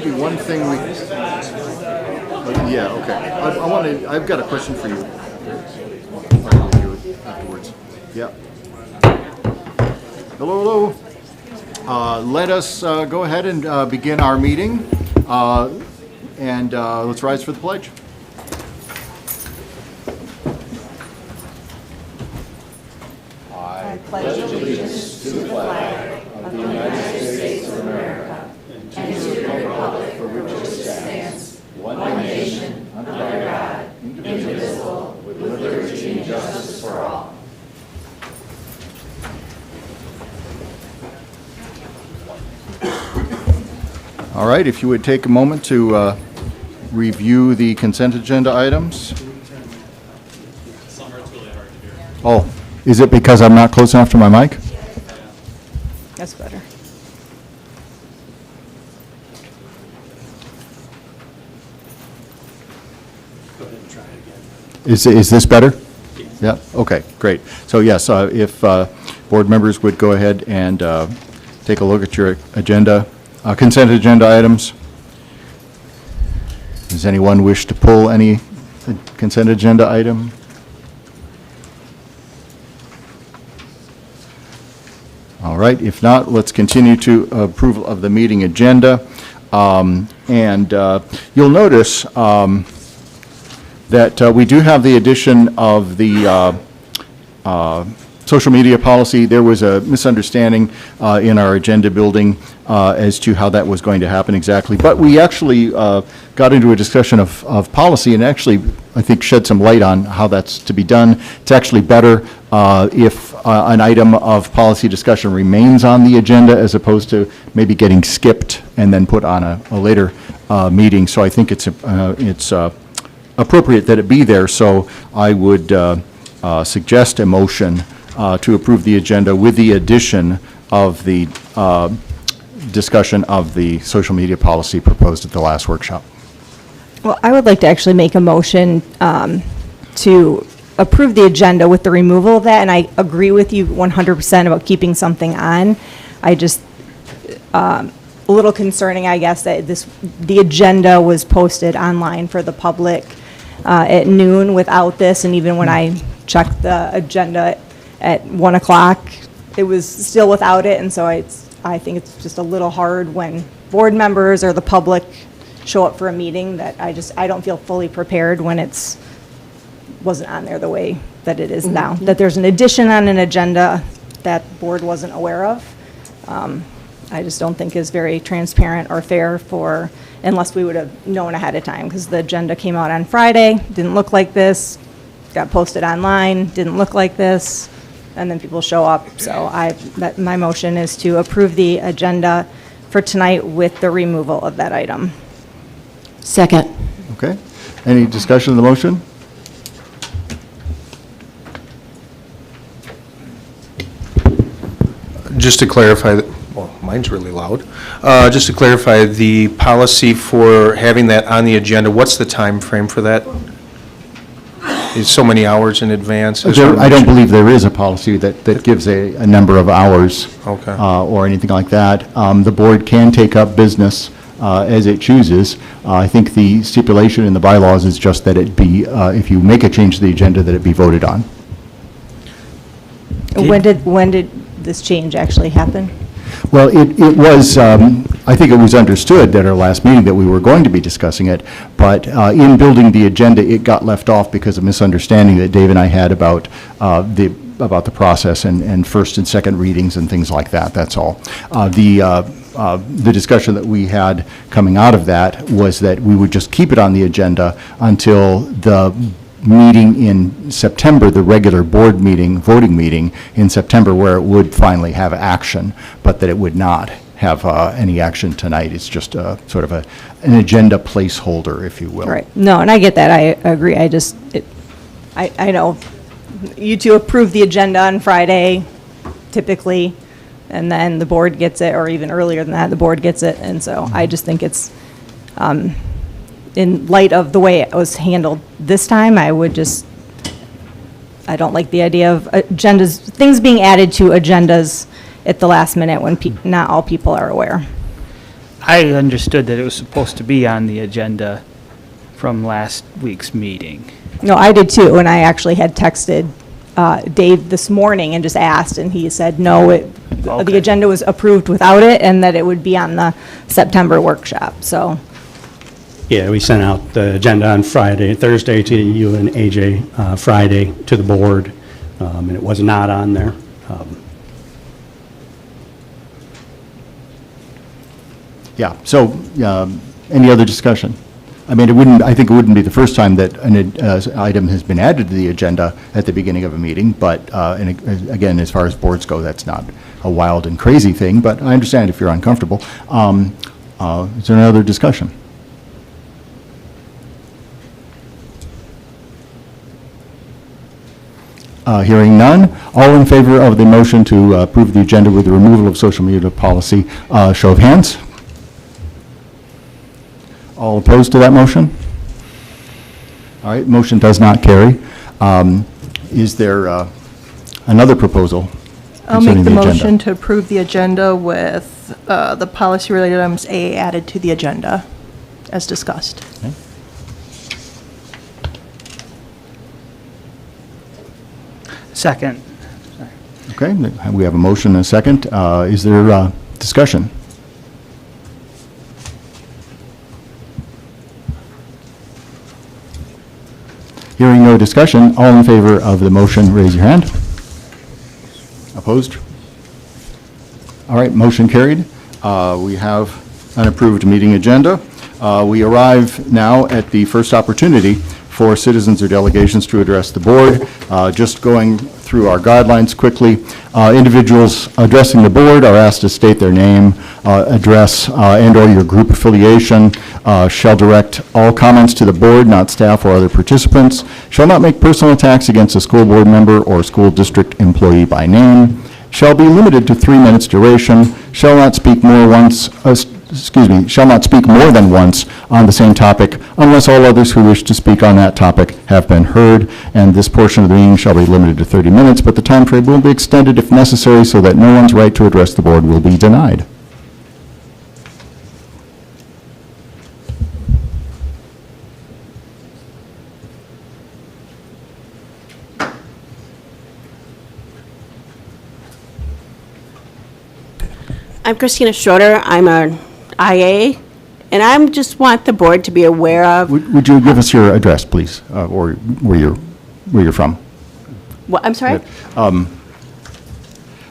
maybe one thing we... yeah, okay. I've got a question for you. I'll do it afterwards. Yeah. Hello. Let us go ahead and begin our meeting. And let's rise for the pledge. I pledge allegiance to the flag of the United States of America and to the republic for which it stands, one nation, under God, indivisible, with liberty and justice for all. All right, if you would take a moment to review the consent agenda items. Summer, it's really hard to hear. Oh, is it because I'm not close enough to my mic? That's better. Go ahead and try it again. Is this better? Yeah, okay, great. So yes, if board members would go ahead and take a look at your agenda, consent agenda items. Does anyone wish to pull any consent agenda item? All right, if not, let's continue to approval of the meeting agenda. And you'll notice that we do have the addition of the social media policy. There was a misunderstanding in our agenda building as to how that was going to happen exactly. But we actually got into a discussion of policy and actually, I think, shed some light on how that's to be done. It's actually better if an item of policy discussion remains on the agenda as opposed to maybe getting skipped and then put on a later meeting. So I think it's appropriate that it be there. So I would suggest a motion to approve the agenda with the addition of the discussion of the social media policy proposed at the last workshop. Well, I would like to actually make a motion to approve the agenda with the removal of that, and I agree with you 100% about keeping something on. I just, a little concerning, I guess, that the agenda was posted online for the public at noon without this, and even when I checked the agenda at 1 o'clock, it was still without it, and so I think it's just a little hard when board members or the public show up for a meeting that I don't feel fully prepared when wasn't on there the way that it is now. That there's an addition on an agenda that board wasn't aware of. I just don't think is very transparent or fair unless we would have known ahead of time, because the agenda came out on Friday, didn't look like this, got posted online, didn't look like this, and then people show up. So my motion is to approve the agenda for tonight with the removal of that item. Second. Okay. Any discussion of the motion? Just to clarify, well, mine's really loud. Just to clarify, the policy for having that on the agenda, what's the time frame for that? Is so many hours in advance? I don't believe there is a policy that gives a number of hours. Okay. Or anything like that. The board can take up business as it chooses. I think the stipulation in the bylaws is just that it be, if you make a change to the agenda, that it be voted on. When did this change actually happen? Well, it was, I think it was understood at our last meeting that we were going to be discussing it, but in building the agenda, it got left off because of misunderstanding that Dave and I had about the process and first and second readings and things like that, that's all. The discussion that we had coming out of that was that we would just keep it on the agenda until the meeting in September, the regular board meeting, voting meeting in September, where it would finally have action, but that it would not have any action tonight. It's just sort of an agenda placeholder, if you will. Right. No, and I get that. I agree. I know you two approve the agenda on Friday, typically, and then the board gets it, or even earlier than that, the board gets it. And so I just think it's, in light of the way it was handled this time, I don't like the idea of agendas, things being added to agendas at the last minute when not all people are aware. I understood that it was supposed to be on the agenda from last week's meeting. No, I did too, and I actually had texted Dave this morning and just asked, and he said, no, the Okay. agenda was approved without it, and that it would be on the September workshop, so. Yeah, we sent out the agenda on Thursday to you and AJ, Friday to the board, and it was not on there. Yeah, so, any other discussion? I mean, I think it wouldn't be the first time that an item has been added to the agenda at the beginning of a meeting, but, again, as far as boards go, that's not a wild and crazy thing, but I understand if you're uncomfortable. Is there another discussion? Hearing none, all in favor of the motion to approve the agenda with the removal of social media policy, show of hands. All opposed to that motion? All right, motion does not carry. Is there another proposal I'll concerning make the the agenda? motion to approve the agenda with the policy-related items A added to the agenda, as discussed. Okay. Second. Okay, we have a motion and a second. Is there discussion? Hearing no discussion, all in favor of the motion, raise your hand. Opposed? All right, motion carried. We have an approved meeting agenda. We arrive now at the first opportunity for citizens or delegations to address the board. Just going through our guidelines quickly, individuals addressing the board are asked to state their name, address, and/or your group affiliation, shall direct all comments to the board, not staff or other participants, shall not make personal attacks against a school board member or school district employee by name, shall be limited to 3 minutes duration, shall not speak more than once on the same topic unless all others who wish to speak on that topic have been heard, and this portion of the meeting shall be limited to 30 minutes, but the time frame will be extended if necessary so that no one's right to address the board will be denied. I'm Christina Schroeder. I'm an IA, and I just want the board to be aware of. Would you give us your address, please, or where you're from? What, I'm sorry?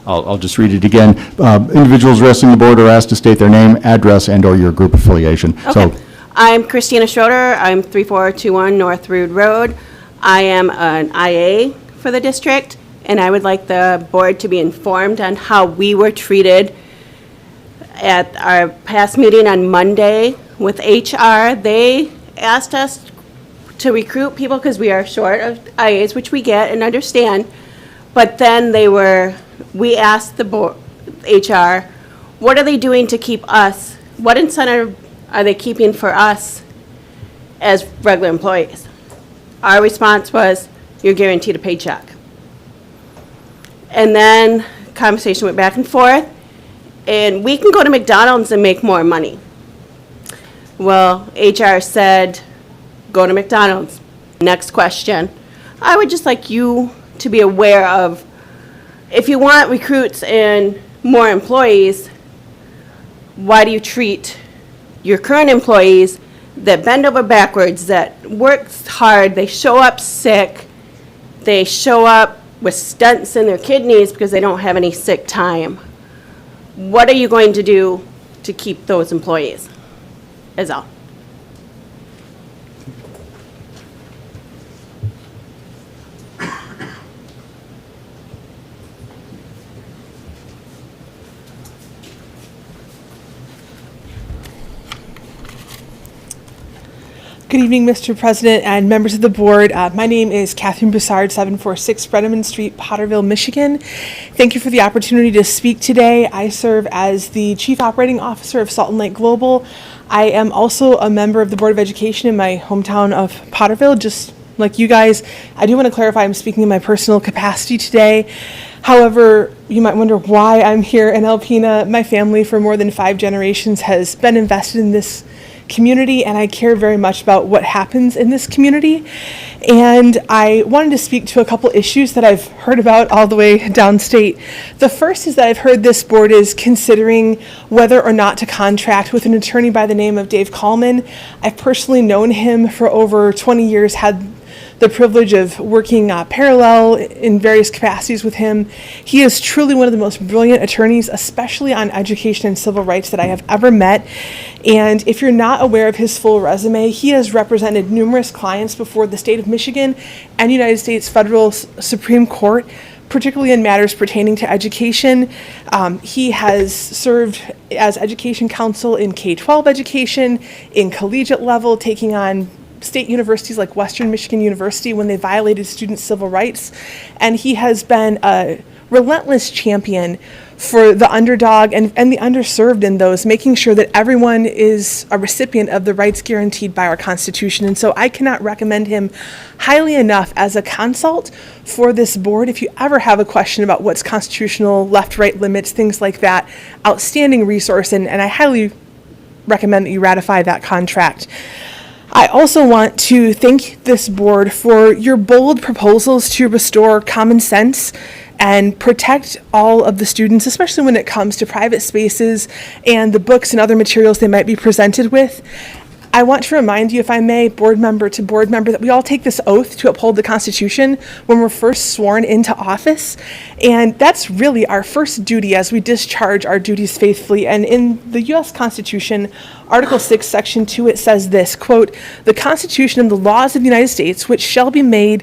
I'll just read it again. Individuals addressing the board are asked to state their name, address, and/or your group affiliation. Okay. I'm Christina Schroeder. I'm 3421 North Rood Road. I am an IA for the district, and I would like the board to be informed on how we were treated at our past meeting on Monday with HR. They asked us to recruit people because we are short of IAs, which we get and understand. But then we asked the board, HR, what are they doing to keep us? What incentive are they keeping for us as regular employees? Our response was, you're guaranteed a paycheck. And then conversation went back and forth. And we can go to McDonald's and make more money. Well, HR said, go to McDonald's. Next question. I would just like you to be aware of, if you want recruits and more employees, why do you treat your current employees that bend over backwards, that work hard, they show up sick, they show up with stents in their kidneys because they don't have any sick time? What are you going to do to keep those employees, is all. Good evening, Mr. President and members of the board. My name is Catherine Broussard, 746 Brenneman Street, Potterville, Michigan. Thank you for the opportunity to speak today. I serve as the Chief Operating Officer of Salt and Lake Global. I am also a member of the Board of Education in my hometown of Potterville, just like you guys. I do want to clarify I'm speaking in my personal capacity today. However, you might wonder why I'm here in Alpena. My family for more than 5 generations has been invested in this community, and I care very much about what happens in this community. And I wanted to speak to a couple issues that I've heard about all the way downstate. The first is that I've heard this board is considering whether or not to contract with an attorney by the name of Dave Kallman. I've personally known him for over 20 years, had the privilege of working parallel in various capacities with him. He is truly one of the most brilliant attorneys, especially on education and civil rights, that I have ever met. And if you're not aware of his full resume, he has represented numerous clients before the state of Michigan and United States Federal Supreme Court, particularly in matters pertaining to education. He has served as education counsel in K-12 education, in collegiate level, taking on state universities like Western Michigan University when they violated student civil rights. And he has been a relentless champion for the underdog and the underserved in those, making sure that everyone is a recipient of the rights guaranteed by our Constitution. And so I cannot recommend him highly enough as a consult for this board. If you ever have a question about what's constitutional, left-right limits, things like that, outstanding resource, and I highly recommend that you ratify that contract. I also want to thank this board for your bold proposals to restore common sense and protect all of the students, especially when it comes to private spaces and the books and other materials they might be presented with. I want to remind you, if I may, board member to board member, that we all take this oath to uphold the Constitution when we're first sworn into office. And that's really our first duty as we discharge our duties faithfully. And in the U.S. Constitution, Article 6, Section 2, it says this, quote, "The Constitution and the laws of the United States, which shall be made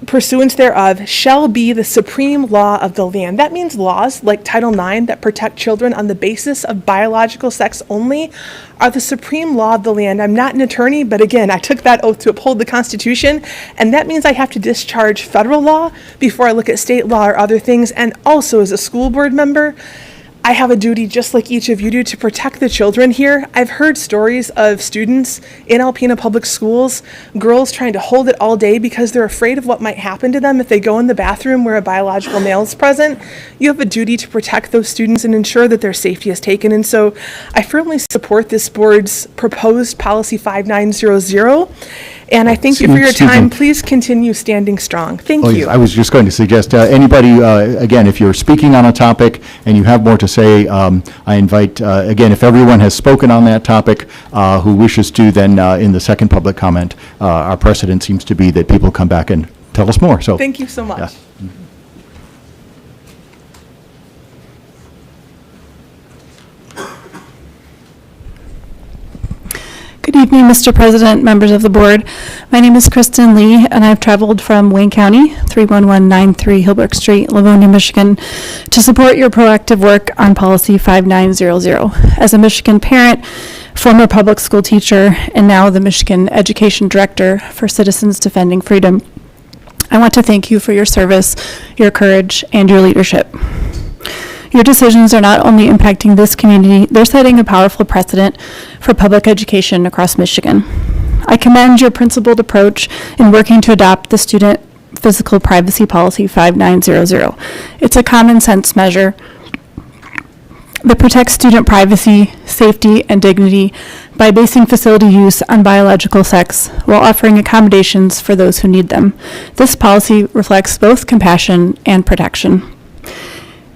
pursuant thereof, shall be the supreme law of the land." That means laws like Title IX that protect children on the basis of biological sex only are the supreme law of the land. I'm not an attorney, but again, I took that oath to uphold the Constitution, and that means I have to discharge federal law before I look at state law or other things. And also, as a school board member, I have a duty, just like each of you do, to protect the children here. I've heard stories of students in Alpena Public Schools, girls trying to hold it all day because they're afraid of what might happen to them if they go in the bathroom where a biological male is present. You have a duty to protect those students and ensure that their safety is taken. And so I firmly support this board's proposed policy 5900. And I thank you for your Excuse me. time. Please continue standing strong. Thank Oh, you. yes, I was just going to suggest, anybody, again, if you're speaking on a topic and you have more to say, I invite, again, if everyone has spoken on that topic who wishes to, then in the second public comment, our precedent seems to be that people come back and tell us more, so. Thank you so much. Yeah. Good evening, Mr. President, members of the board. My name is Kristen Lee, and I've traveled from Wayne County, 31193 Hillbrook Street, Livonia, Michigan, to support your proactive work on policy 5900. As a Michigan parent, former public school teacher, and now the Michigan Education Director for Citizens Defending Freedom, I want to thank you for your service, your courage, and your leadership. Your decisions are not only impacting this community, they're setting a powerful precedent for public education across Michigan. I commend your principled approach in working to adopt the Student Physical Privacy Policy 5900. It's a common sense measure that protects student privacy, safety, and dignity by basing facility use on biological sex while offering accommodations for those who need them. This policy reflects both compassion and protection.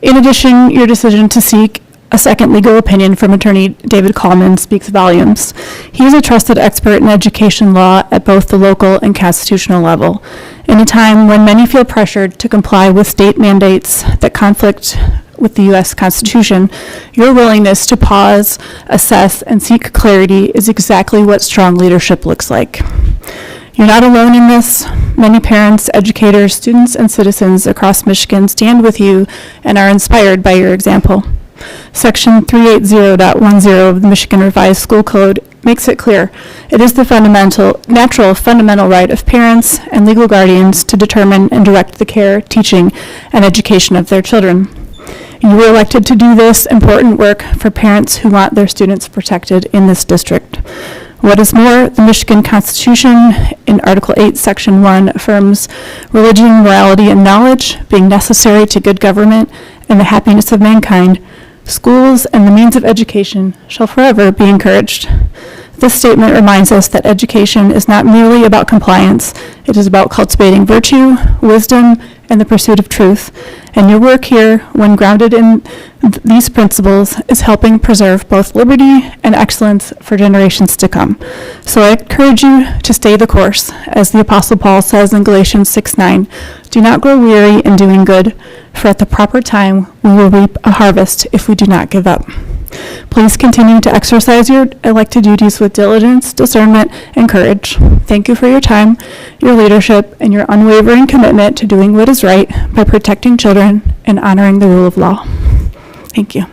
In addition, your decision to seek a second legal opinion from attorney David Kallman speaks volumes. He is a trusted expert in education law at both the local and constitutional level. In a time when many feel pressured to comply with state mandates that conflict with the U.S. Constitution, your willingness to pause, assess, and seek clarity is exactly what strong leadership looks like. You're not alone in this. Many parents, educators, students, and citizens across Michigan stand with you and are inspired by your example. Section 380.10 of the Michigan Revised School Code makes it clear it is the natural fundamental right of parents and legal guardians to determine and direct the care, teaching, and education of their children. You were elected to do this important work for parents who want their students protected in this district. What is more, the Michigan Constitution in Article 8, Section 1 affirms religion, morality, and knowledge being necessary to good government and the happiness of mankind. Schools and the means of education shall forever be encouraged. This statement reminds us that education is not merely about compliance. It is about cultivating virtue, wisdom, and the pursuit of truth. And your work here, when grounded in these principles, is helping preserve both liberty and excellence for generations to come. So I encourage you to stay the course. As the Apostle Paul says in Galatians 6:9, do not grow weary in doing good, for at the proper time we will reap a harvest if we do not give up. Please continue to exercise your elected duties with diligence, discernment, and courage. Thank you for your time, your leadership, and your unwavering commitment to doing what is right by protecting children and honoring the rule of law. Thank you.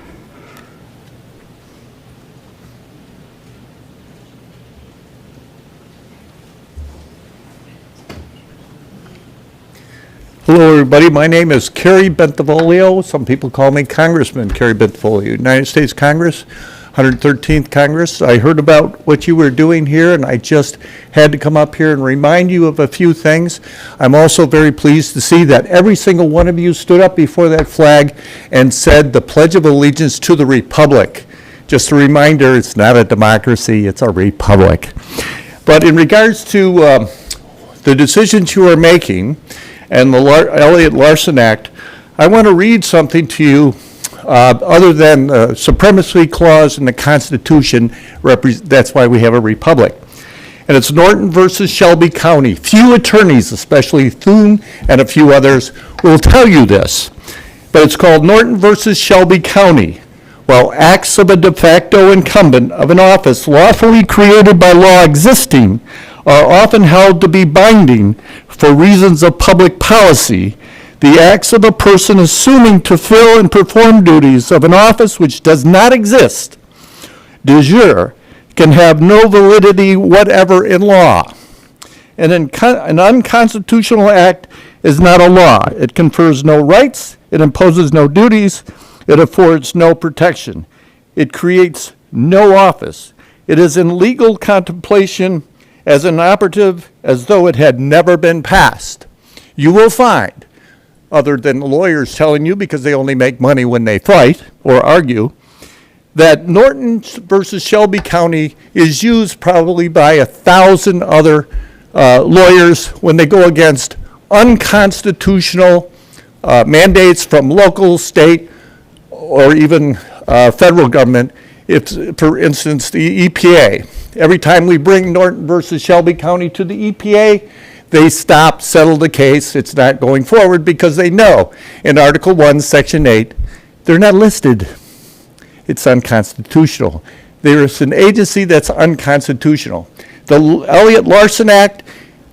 Hello, everybody. My name is Kerry Bentivolio. Some people call me Congressman Kerry Bentivolio, United States Congress, 113th Congress. I heard about what you were doing here, and I just had to come up here and remind you of a few things. I'm also very pleased to see that every single one of you stood up before that flag and said the Pledge of Allegiance to the Republic. Just a reminder, it's not a democracy, it's a republic. But in regards to the decisions you are making, and the Elliott Larson Act, I want to read something to you other than the Supremacy Clause in the Constitution. That's why we have a republic. And it's Norton versus Shelby County. Few attorneys, especially Thune and a few others, will tell you this. But it's called Norton versus Shelby County. While acts of a de facto incumbent of an office lawfully created by law existing are often held to be binding for reasons of public policy, the acts of a person assuming to fill and perform duties of an office which does not exist, de jure, can have no validity whatever in law. An unconstitutional act is not a law. It confers no rights, it imposes no duties, it affords no protection. It creates no office. It is in legal contemplation as inoperative as though it had never been passed. You will find, other than the lawyers telling you because they only make money when they fight or argue, that Norton versus Shelby County is used probably by 1,000 other lawyers when they go against unconstitutional mandates from local, state, or even federal government. If, for instance, the EPA. Every time we bring Norton versus Shelby County to the EPA, they stop, settle the case. It's not going forward because they know in Article 1, Section 8, they're not listed. It's unconstitutional. There's an agency that's unconstitutional. The Elliott Larson Act,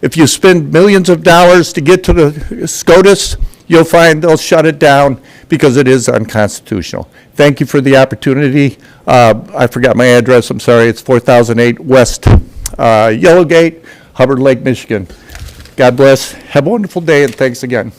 if you spend millions of dollars to get to the SCOTUS, you'll find they'll shut it down because it is unconstitutional. Thank you for the opportunity. I forgot my address, I'm sorry. It's 4008 West Yellowgate, Hubbard Lake, Michigan. God bless. Have a wonderful day, and thanks again.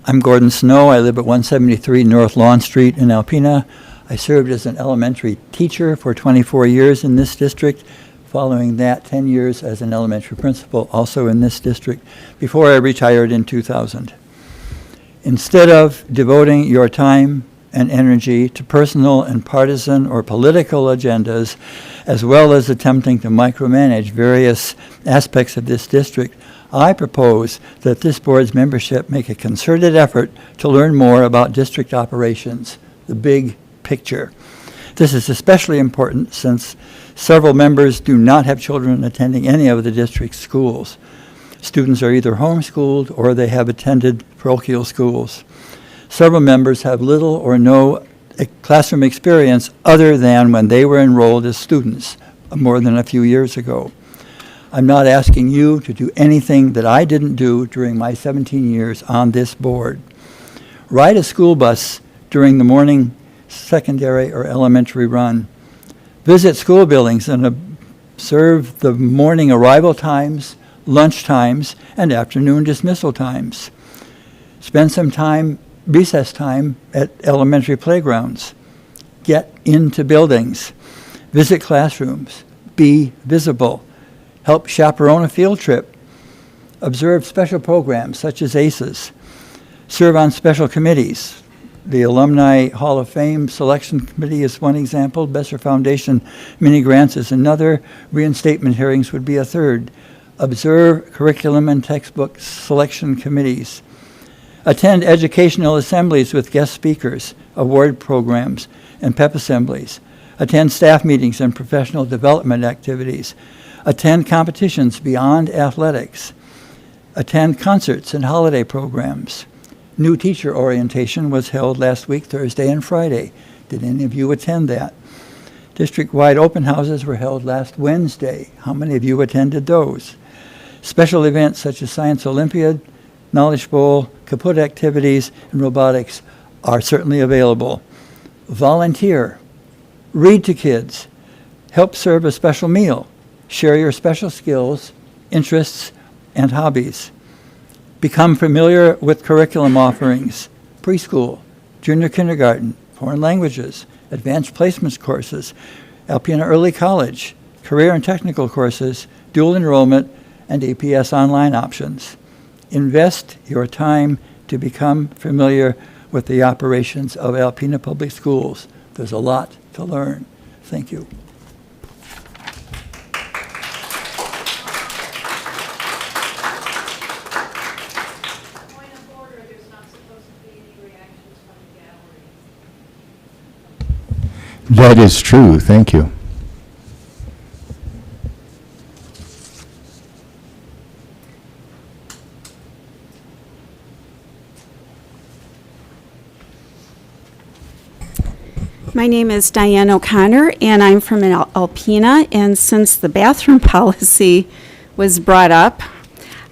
I'm Gordon Snow. I live at 173 North Lawn Street in Alpena. I served as an elementary teacher for 24 years in this district. Following that, 10 years as an elementary principal, also in this district, before I retired in 2000. Instead of devoting your time and energy to personal and partisan or political agendas, as well as attempting to micromanage various aspects of this district, I propose that this board's membership make a concerted effort to learn more about district operations, the big picture. This is especially important since several members do not have children attending any of the district's schools. Students are either homeschooled or they have attended parochial schools. Several members have little or no classroom experience other than when they were enrolled as students more than a few years ago. I'm not asking you to do anything that I didn't do during my 17 years on this board. Ride a school bus during the morning, secondary, or elementary run. Visit school buildings and observe the morning arrival times, lunch times, and afternoon dismissal times. Spend some time, recess time, at elementary playgrounds. Get into buildings. Visit classrooms. Be visible. Help chaperone a field trip. Observe special programs such as ACES. Serve on special committees. The Alumni Hall of Fame Selection Committee is one example. Besser Foundation mini grants is another. Reinstatement hearings would be a third. Observe curriculum and textbook selection committees. Attend educational assemblies with guest speakers, award programs, and PEP assemblies. Attend staff meetings and professional development activities. Attend competitions beyond athletics. Attend concerts and holiday programs. New teacher orientation was held last week, Thursday and Friday. Did any of you attend that? District-wide open houses were held last Wednesday. How many of you attended those? Special events such as Science Olympiad, Knowledge Bowl, Kaput activities, and robotics are certainly available. Volunteer. Read to kids. Help serve a special meal. Share your special skills, interests, and hobbies. Become familiar with curriculum offerings, preschool, junior kindergarten, foreign languages, advanced placements courses, Alpena Early College, career and technical courses, dual enrollment, and APS online options. Invest your time to become familiar with the operations of Alpena Public Schools. There's a lot to learn. Thank you. That is true. Thank you. My name is Diane O'Connor, and I'm from Alpena, and since the bathroom policy was brought up,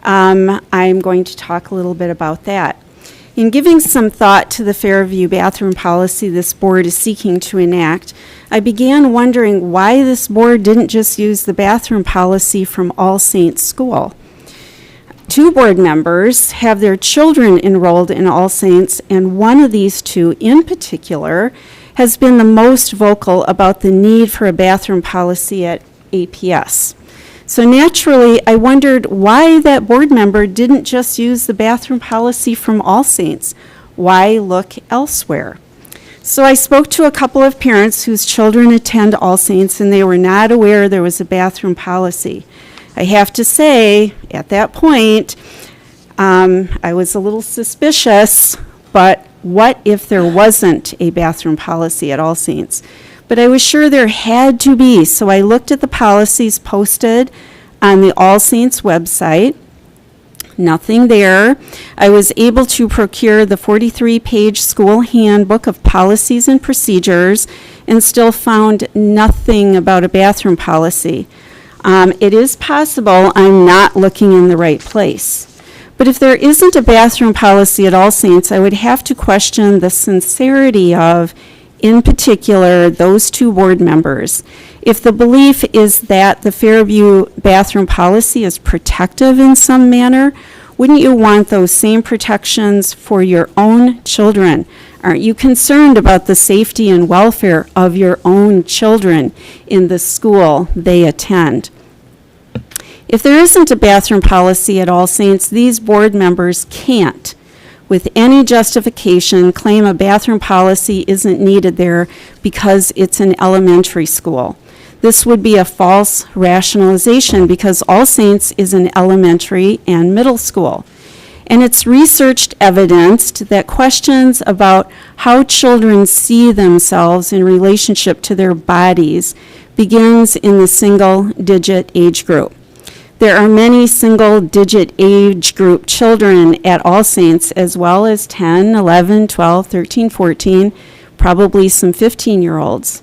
I'm going to talk a little bit about that. In giving some thought to the Fairview bathroom policy this board is seeking to enact, I began wondering why this board didn't just use the bathroom policy from All Saints School. 2 board members have their children enrolled in All Saints, and one of these 2 in particular has been the most vocal about the need for a bathroom policy at APS. So naturally, I wondered why that board member didn't just use the bathroom policy from All Saints. Why look elsewhere? So I spoke to a couple of parents whose children attend All Saints, and they were not aware there was a bathroom policy. I have to say, at that point, I was a little suspicious, but what if there wasn't a bathroom policy at All Saints? But I was sure there had to be, so I looked at the policies posted on the All Saints website. Nothing there. I was able to procure the 43-page school handbook of policies and procedures and still found nothing about a bathroom policy. It is possible I'm not looking in the right place. But if there isn't a bathroom policy at All Saints, I would have to question the sincerity of, in particular, those 2 board members. If the belief is that the Fairview bathroom policy is protective in some manner, wouldn't you want those same protections for your own children? Aren't you concerned about the safety and welfare of your own children in the school they attend? If there isn't a bathroom policy at All Saints, these board members can't, with any justification, claim a bathroom policy isn't needed there because it's an elementary school. This would be a false rationalization because All Saints is an elementary and middle school. And it's researched evidenced that questions about how children see themselves in relationship to their bodies begins in the single-digit age group. There are many single-digit age group children at All Saints, as well as 10, 11, 12, 13, 14, probably some 15-year-olds.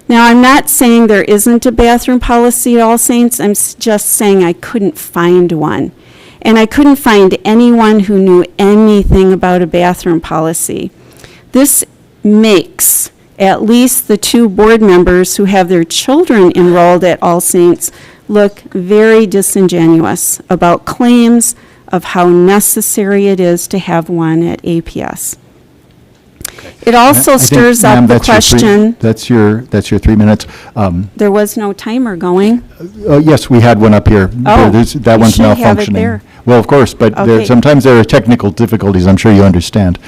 Now, I'm not saying there isn't a bathroom policy at All Saints, I'm just saying I couldn't find one. And I couldn't find anyone who knew anything about a bathroom policy. This makes at least the 2 board members who have their children enrolled at All Saints look very disingenuous about claims of how necessary it is to have one at APS. It also I think, stirs ma'am, up the that's your question. That's your 3 minutes. There was no timer going. Yes, we had one up here. Oh, That you one's should have it malfunctioning. there. Well, of course, but Okay. sometimes there are technical difficulties, I'm sure you understand.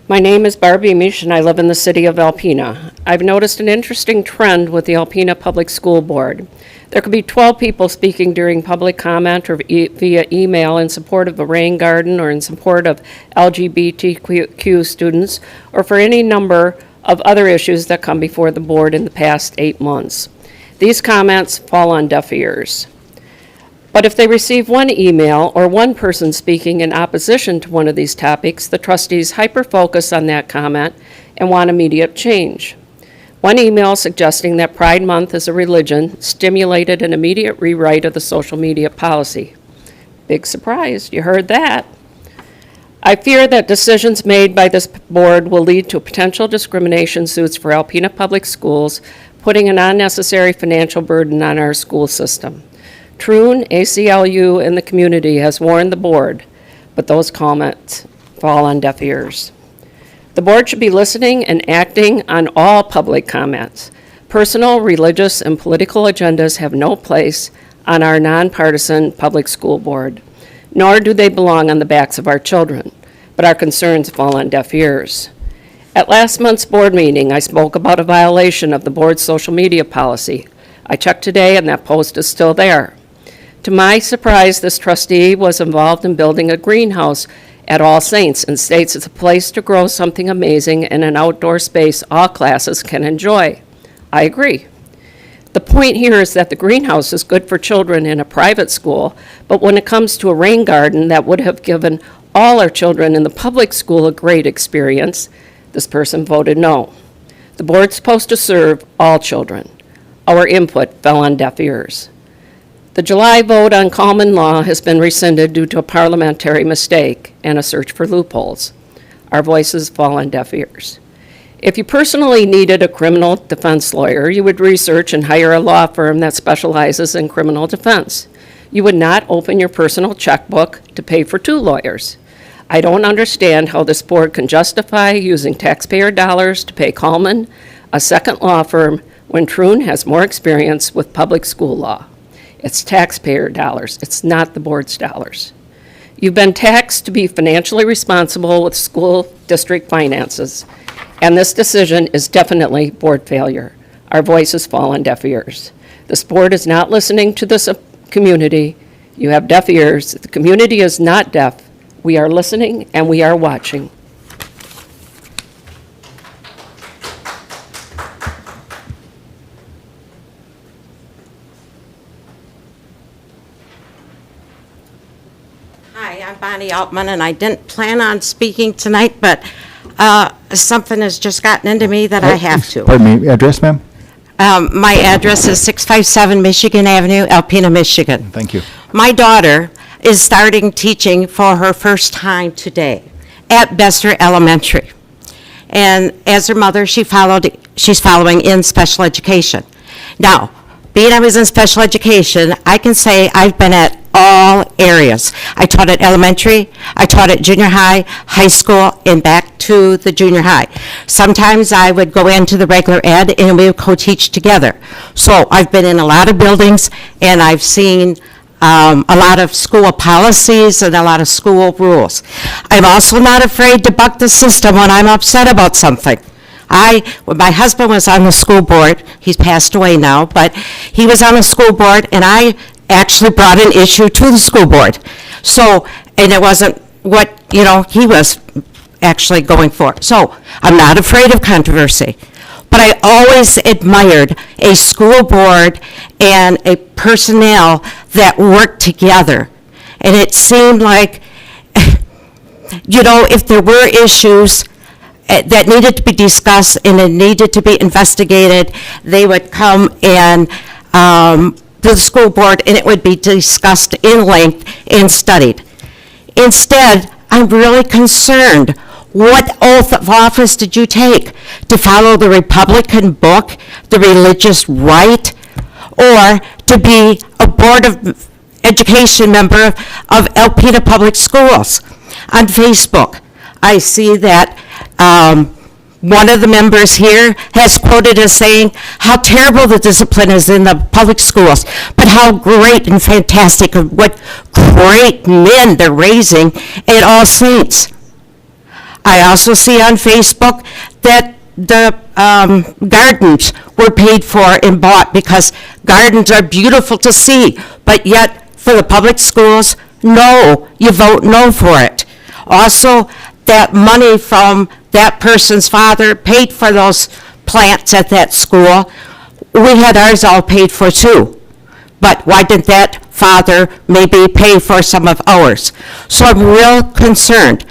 My name is Barbie Misch, and I live in the city of Alpena. I've noticed an interesting trend with the Alpena Public School Board. There could be 12 people speaking during public comment or via email in support of a rain garden or in support of LGBTQ students or for any number of other issues that come before the board in the past 8 months. These comments fall on deaf ears. But if they receive one email or one person speaking in opposition to one of these topics, the trustees hyper-focus on that comment and want immediate change. One email suggesting that Pride Month is a religion stimulated an immediate rewrite of the social media policy. Big surprise, you heard that. I fear that decisions made by this board will lead to potential discrimination suits for Alpena Public Schools, putting an unnecessary financial burden on our school system. Troon, ACLU, and the community has warned the board, but those comments fall on deaf ears. The board should be listening and acting on all public comments. Personal, religious, and political agendas have no place on our nonpartisan public school board, nor do they belong on the backs of our children, but our concerns fall on deaf ears. At last month's board meeting, I spoke about a violation of the board's social media policy. I checked today, and that post is still there. To my surprise, this trustee was involved in building a greenhouse at All Saints and states it's a place to grow something amazing and an outdoor space all classes can enjoy. I agree. The point here is that the greenhouse is good for children in a private school, but when it comes to a rain garden that would have given all our children in the public school a great experience, this person voted no. The board's supposed to serve all children. Our input fell on deaf ears. The July vote on common law has been rescinded due to a parliamentary mistake and a search for loopholes. Our voices fall on deaf ears. If you personally needed a criminal defense lawyer, you would research and hire a law firm that specializes in criminal defense. You would not open your personal checkbook to pay for 2 lawyers. I don't understand how this board can justify using taxpayer dollars to pay Coleman, a second law firm, when Troon has more experience with public school law. It's taxpayer dollars. It's not the board's dollars. You've been taxed to be financially responsible with school district finances, and this decision is definitely board failure. Our voices fall on deaf ears. This board is not listening to this community. You have deaf ears. The community is not deaf. We are listening and we are watching. Hi, I'm Bonnie Altman, and I didn't plan on speaking tonight, but something has just gotten into me that I have to. Pardon me, address, ma'am? My address is 657 Michigan Avenue, Alpena, Michigan. Thank you. My daughter is starting teaching for her first time today at Bester Elementary. And as her mother, she's following in special education. Now, being I was in special education, I can say I've been at all areas. I taught at elementary, I taught at junior high, high school, and back to the junior high. Sometimes I would go into the regular ed and we would co-teach together. So I've been in a lot of buildings and I've seen a lot of school policies and a lot of school rules. I'm also not afraid to buck the system when I'm upset about something. When my husband was on the school board, he's passed away now, but he was on the school board, and I actually brought an issue to the school board. So, and it wasn't what, he was actually going for. So, I'm not afraid of controversy. But I always admired a school board and a personnel that worked together. And it seemed like, you know, if there were issues that needed to be discussed and it needed to be investigated, they would come and to the school board, and it would be discussed in length and studied. Instead, I'm really concerned. What oath of office did you take? To follow the Republican book, the religious right, or to be a Board of Education member of Alpena Public Schools? On Facebook, I see that one of the members here has quoted as saying how terrible the discipline is in the public schools, but how great and fantastic and what great men they're raising at All Saints. I also see on Facebook that the gardens were paid for and bought because gardens are beautiful to see, but yet for the public schools, no, you vote no for it. Also, that money from that person's father paid for those plants at that school. We had ours all paid for too. But why didn't that father maybe pay for some of ours? So I'm real concerned.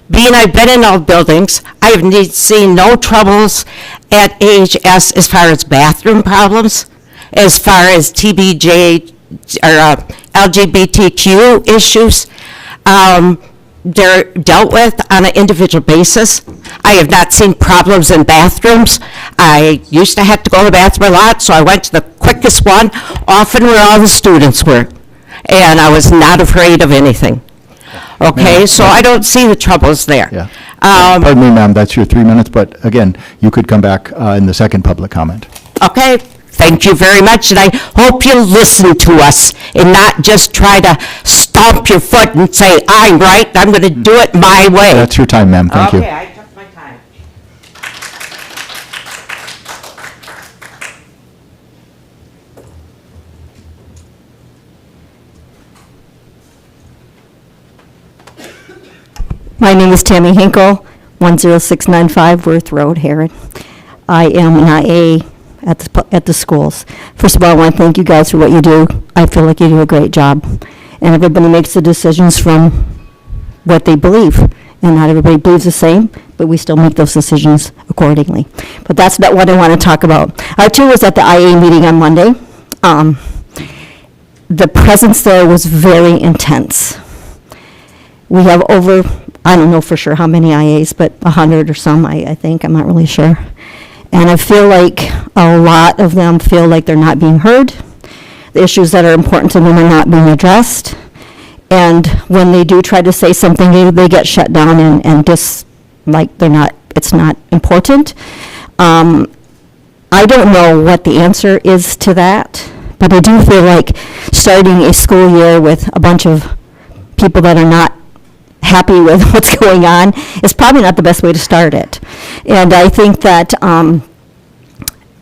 Being I've been in old buildings, I've seen no troubles at AHS as far as bathroom problems, as far as TBJ or LGBTQ issues. They're dealt with on an individual basis. I have not seen problems in bathrooms. I used to have to go to the bathroom a lot, so I went to the quickest one, often where all the students were. And I was not afraid of anything. Okay, so I don't see the troubles there. Yeah. Pardon me, ma'am, that's your 3 minutes, but again, you could come back in the second public comment. Okay, thank you very much, and I hope you listen to us and not just try to stomp your foot and say, I'm right, I'm going to do it my way. That's your time, ma'am, thank you. Okay, I took my time. My name is Tammy Hinkle, 10695 Worth Road, Herod. I am an IA at the schools. First of all, I want to thank you guys for what you do. I feel like you do a great job. And everybody makes the decisions from what they believe. And not everybody believes the same, but we still make those decisions accordingly. But that's not what I want to talk about. I too was at the IA meeting on Monday. The presence there was very intense. We have over, I don't know for sure how many IAs, but 100 or some, I think, I'm not really sure. And I feel like a lot of them feel like they're not being heard. The issues that are important to them are not being addressed. And when they do try to say something, they get shut down and just like it's not important. I don't know what the answer is to that, but I do feel like starting a school year with a bunch of people that are not happy with what's going on is probably not the best way to start it. And I think that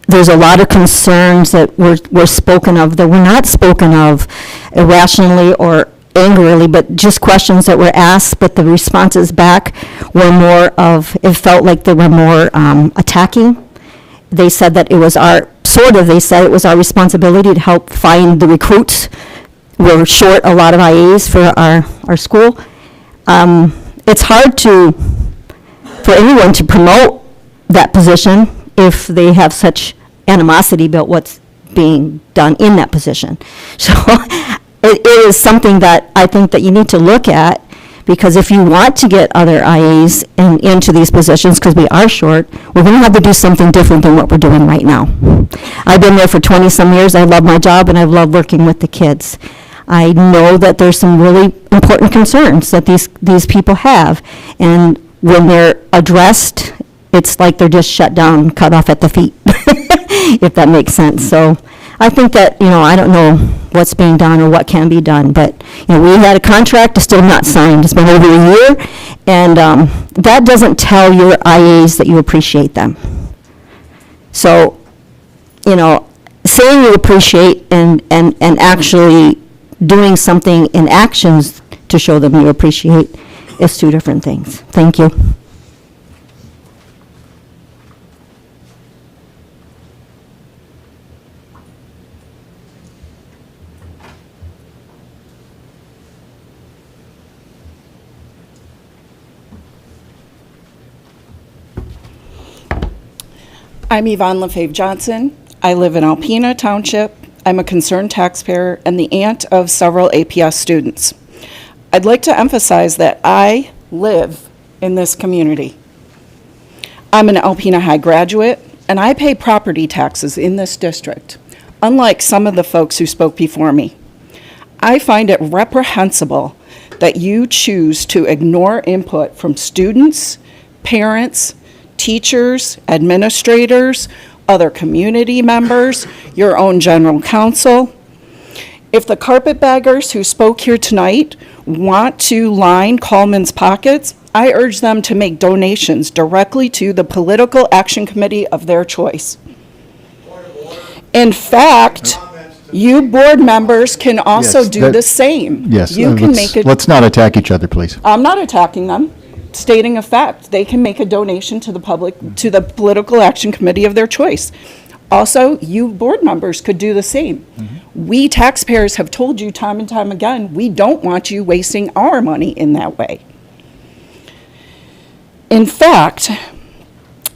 there's a lot of concerns that were spoken of that were not spoken of irrationally or angrily, but just questions that were asked, but the responses back were more of, it felt like they were more attacking. They said that it was they said it was our responsibility to help find the recruits. We're short a lot of IAs for our school. It's hard for anyone to promote that position if they have such animosity about what's being done in that position. So it is something that I think that you need to look at, because if you want to get other IAs into these positions, because we are short, we're going to have to do something different than what we're doing right now. I've been there for 20-some years. I love my job, and I love working with the kids. I know that there's some really important concerns that these people have, and when they're addressed, it's like they're just shut down, cut off at the feet, if that makes sense. So I think that, I don't know what's being done or what can be done, but, we had a contract, it's still not signed. It's been over a year, and that doesn't tell your IAs that you appreciate them. So, saying you appreciate and actually doing something in actions to show them you appreciate is two different things. Thank you. I'm Yvonne LaFave Johnson. I live in Alpena Township. I'm a concerned taxpayer and the aunt of several APS students. I'd like to emphasize that I live in this community. I'm an Alpena High graduate, and I pay property taxes in this district, unlike some of the folks who spoke before me. I find it reprehensible that you choose to ignore input from students, parents, teachers, administrators, other community members, your own general counsel. If the carpetbaggers who spoke here tonight want to line Coleman's pockets, I urge them to make donations directly to the political action committee of their choice. In fact, you board members can also Yes, do the same. Yes, You can make it. let's not attack each other, please. I'm not attacking them, stating a fact. They can make a donation to the political action committee of their choice. Also, you board members could do the same. We taxpayers have told you time and time again, we don't want you wasting our money in that way. In fact,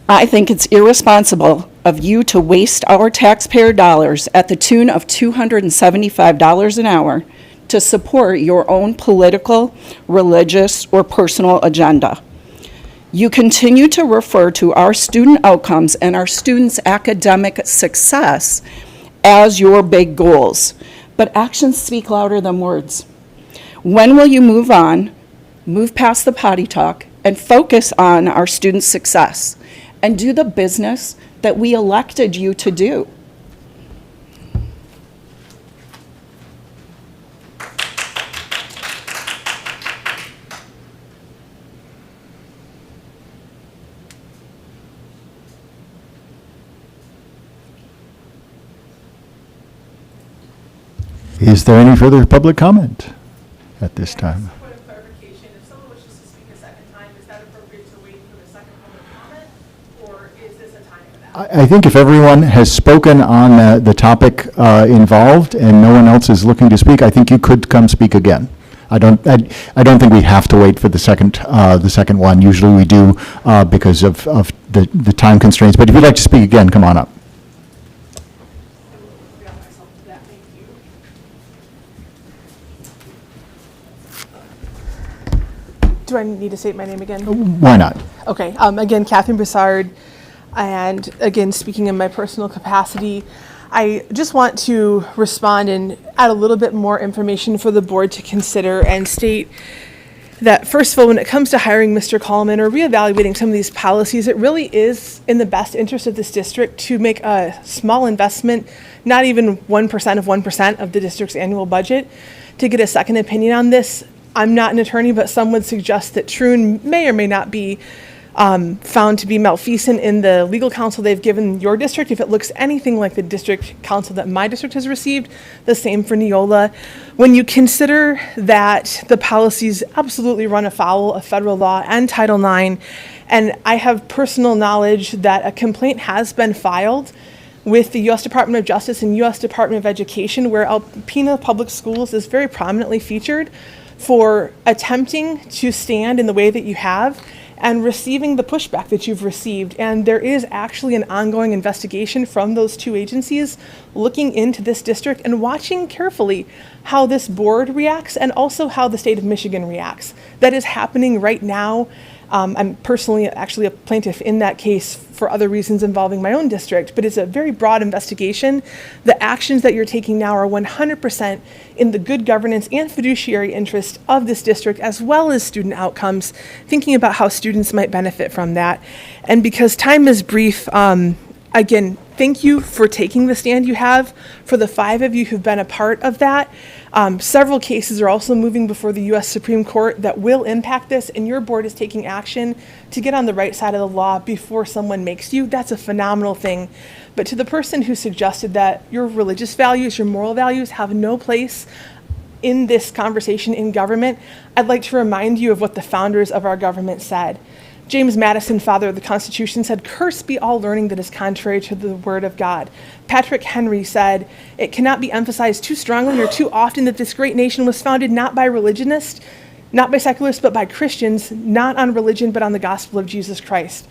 I think it's irresponsible of you to waste our taxpayer dollars at the tune of $275 an hour to support your own political, religious, or personal agenda. You continue to refer to our student outcomes and our students' academic success as your big goals, but actions speak louder than words. When will you move on, move past the potty talk, and focus on our students' success, and do the business that we elected you to do? Is there any further public comment at this time? Point of clarification, if someone wishes to speak a second time, is that appropriate to wait for the second public comment, or is this a time for that? I think if everyone has spoken on the topic involved and no one else is looking to speak, I think you could come speak again. I don't think we have to wait for the second one. Usually we do because of the time constraints. But if you'd like to speak again, come on up. Do I need to state my name again? Why not? Okay, again, Catherine Broussard, and again, speaking in my personal capacity, I just want to respond and add a little bit more information for the board to consider and state that, first of all, when it comes to hiring Mr. Coleman or reevaluating some of these policies, it really is in the best interest of this district to make a small investment, not even 1% of 1% of the district's annual budget, to get a second opinion on this. I'm not an attorney, but some would suggest that Troon may or may not be found to be malfeasant in the legal counsel they've given your district. If it looks anything like the district counsel that my district has received, the same for Neola. When you consider that the policies absolutely run afoul of federal law and Title IX, and I have personal knowledge that a complaint has been filed with the U.S. Department of Justice and U.S. Department of Education, where Alpena Public Schools is very prominently featured for attempting to stand in the way that you have and receiving the pushback that you've received. And there is actually an ongoing investigation from those two agencies looking into this district and watching carefully how this board reacts and also how the state of Michigan reacts. That is happening right now. I'm personally actually a plaintiff in that case for other reasons involving my own district, but it's a very broad investigation. The actions that you're taking now are 100% in the good governance and fiduciary interest of this district, as well as student outcomes, thinking about how students might benefit from that. And because time is brief, again, thank you for taking the stand you have. For the 5 of you who've been a part of that, several cases are also moving before the U.S. Supreme Court that will impact this, and your board is taking action to get on the right side of the law before someone makes you. That's a phenomenal thing. But to the person who suggested that your religious values, your moral values have no place in this conversation in government, I'd like to remind you of what the founders of our government said. James Madison, father of the Constitution, said, "Cursed be all learning that is contrary to the word of God." Patrick Henry said, "It cannot be emphasized too strongly or too often that this great nation was founded not by religionists, not by secularists, but by Christians, not on religion, but on the gospel of Jesus Christ."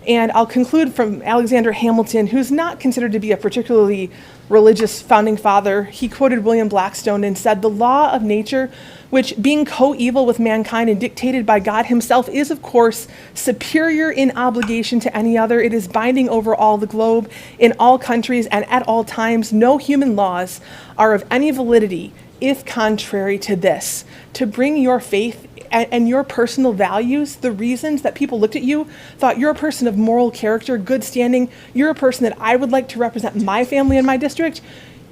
And I'll conclude from Alexander Hamilton, who's not considered to be a particularly religious founding father. He quoted William Blackstone and said, "The law of nature, which being coeval with mankind and dictated by God himself, is of course superior in obligation to any other. It is binding over all the globe, in all countries, and at all times. No human laws are of any validity if contrary to this. To bring your faith and your personal values, the reasons that people looked at you, thought you're a person of moral character, good standing, you're a person that I would like to represent my family and my district,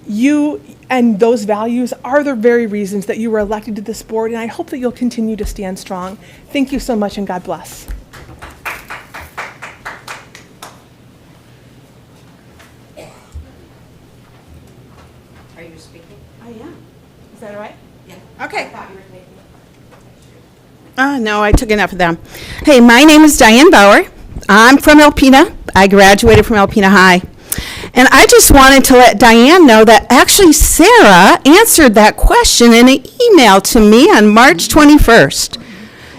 you and those values are the very reasons that you were elected to this board, and I hope that you'll continue to stand strong. Thank you so much, and God bless." Are you speaking? I am. Is that all right? Yeah. Okay. No, I took enough of them. Hey, my name is Diane Bauer. I'm from Alpena. I graduated from Alpena High. And I just wanted to let Diane know that actually Sarah answered that question in an email to me on March 21st.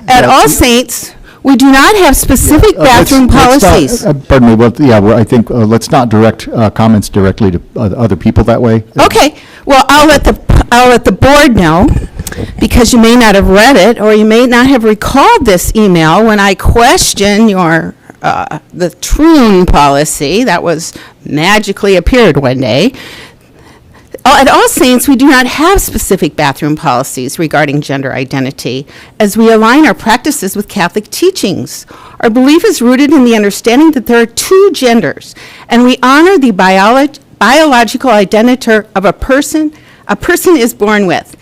At All Saints, we do not have specific bathroom Let's not- policies. Pardon me, I think, let's not direct comments directly to other people that way. Okay, well, I'll let the board know, because you may not have read it, or you may not have recalled this email when I questioned the Troon policy that was magically appeared one day. At All Saints, we do not have specific bathroom policies regarding gender identity, as we align our practices with Catholic teachings. Our belief is rooted in the understanding that there are two genders, and we honor the biological identity of a person is born with.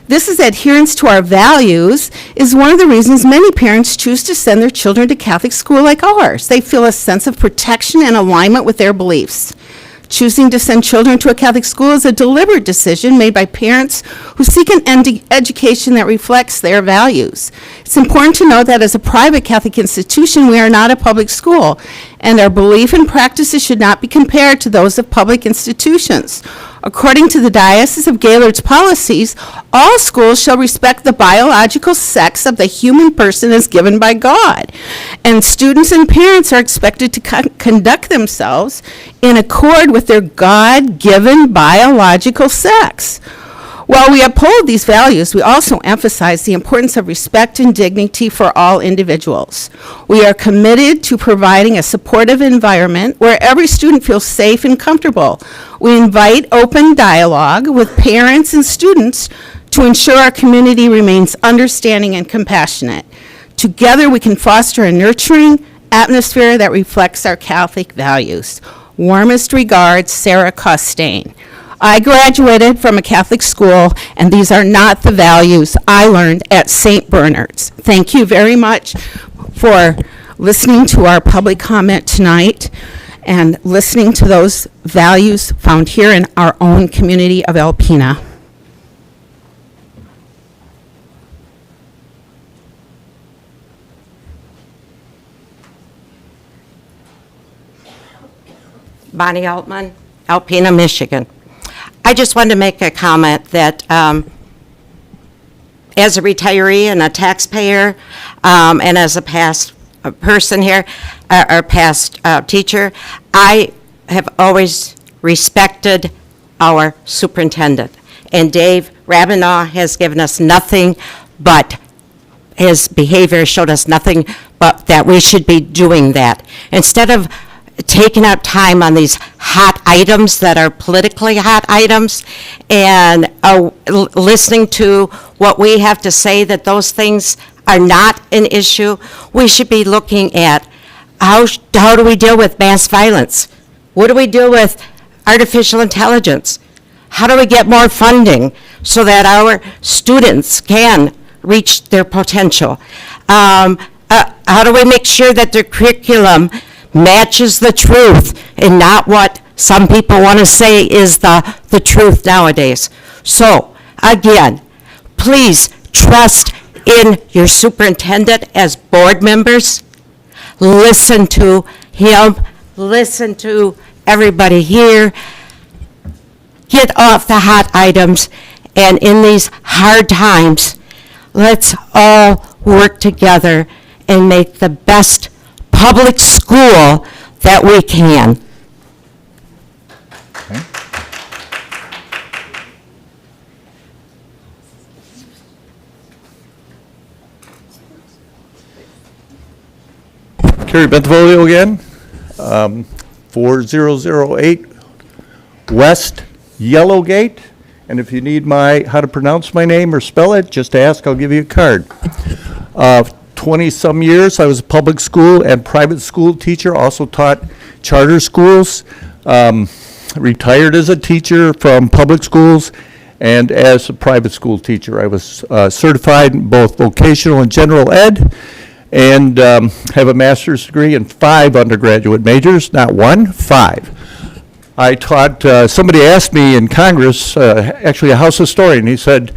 This is adherence to our values is one of the reasons many parents choose to send their children to Catholic school like ours. They feel a sense of protection and alignment with their beliefs. Choosing to send children to a Catholic school is a deliberate decision made by parents who seek an education that reflects their values. It's important to note that as a private Catholic institution, we are not a public school, and our belief and practices should not be compared to those of public institutions. According to the Diocese of Gaylord's policies, all schools shall respect the biological sex of the human person as given by God, and students and parents are expected to conduct themselves in accord with their God-given biological sex. While we uphold these values, we also emphasize the importance of respect and dignity for all individuals. We are committed to providing a supportive environment where every student feels safe and comfortable. We invite open dialogue with parents and students to ensure our community remains understanding and compassionate. Together, we can foster a nurturing atmosphere that reflects our Catholic values. Warmest regards, Sarah Costain. I graduated from a Catholic school, and these are not the values I learned at St. Bernard's. Thank you very much for listening to our public comment tonight and listening to those values found here in our own community of Alpena. Bonnie Altman, Alpena, Michigan. I just wanted to make a comment that as a retiree and a taxpayer, and as a past person here, or past teacher, I have always respected our superintendent. And Dave Rabinaugh has given us nothing but, his behavior showed us nothing but that we should be doing that. Instead of taking up time on these hot items that are politically hot items and listening to what we have to say, that those things are not an issue, we should be looking at how do we deal with mass violence? What do we do with artificial intelligence? How do we get more funding so that our students can reach their potential? How do we make sure that their curriculum matches the truth and not what some people want to say is the truth nowadays? So, again, please trust in your superintendent as board members. Listen to him. Listen to everybody here. Get off the hot items. And in these hard times, let's all work together and make the best public school that we can. Carrie Bentivolio again, 4008 West Yellowgate. And if you need how to pronounce my name or spell it, just ask, I'll give you a card. 20-some years, I was a public school and private school teacher, also taught charter schools. Retired as a teacher from public schools and as a private school teacher. I was certified in both vocational and general ed, and have a master's degree in 5 undergraduate majors, not 1, 5. I taught, somebody asked me in Congress, actually a House historian, he said,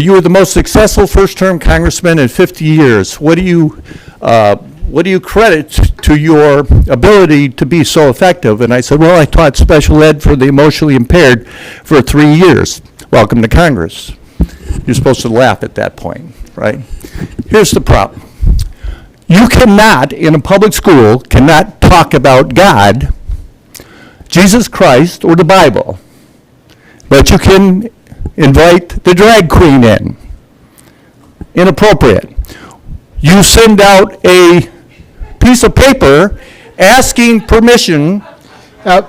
you were the most successful first-term congressman in 50 years. What do you credit to your ability to be so effective? And I said, well, I taught special ed for the emotionally impaired for 3 years. Welcome to Congress. You're supposed to laugh at that point, right? Here's the problem. You cannot, in a public school, cannot talk about God, Jesus Christ, or the Bible, but you can invite the drag queen in. Inappropriate. You send out a piece of paper asking permission.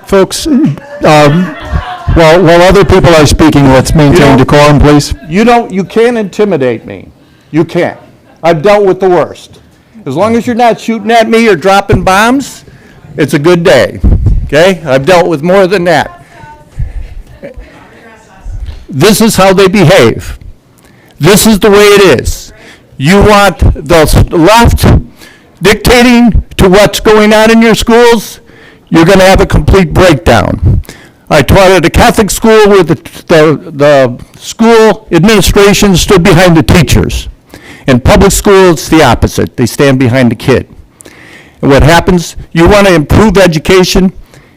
Folks, while other people are speaking, let's maintain decorum, please. You can't intimidate me. You can't. I've dealt with the worst. As long as you're not shooting at me or dropping bombs, it's a good day. Okay? I've dealt with more than that. This is how they behave. This is the way it is. You want the left dictating to what's going on in your schools, you're going to have a complete breakdown. I taught at a Catholic school where the school administration stood behind the teachers. In public school, it's the opposite. They stand behind the kid. And what happens, you want to improve education,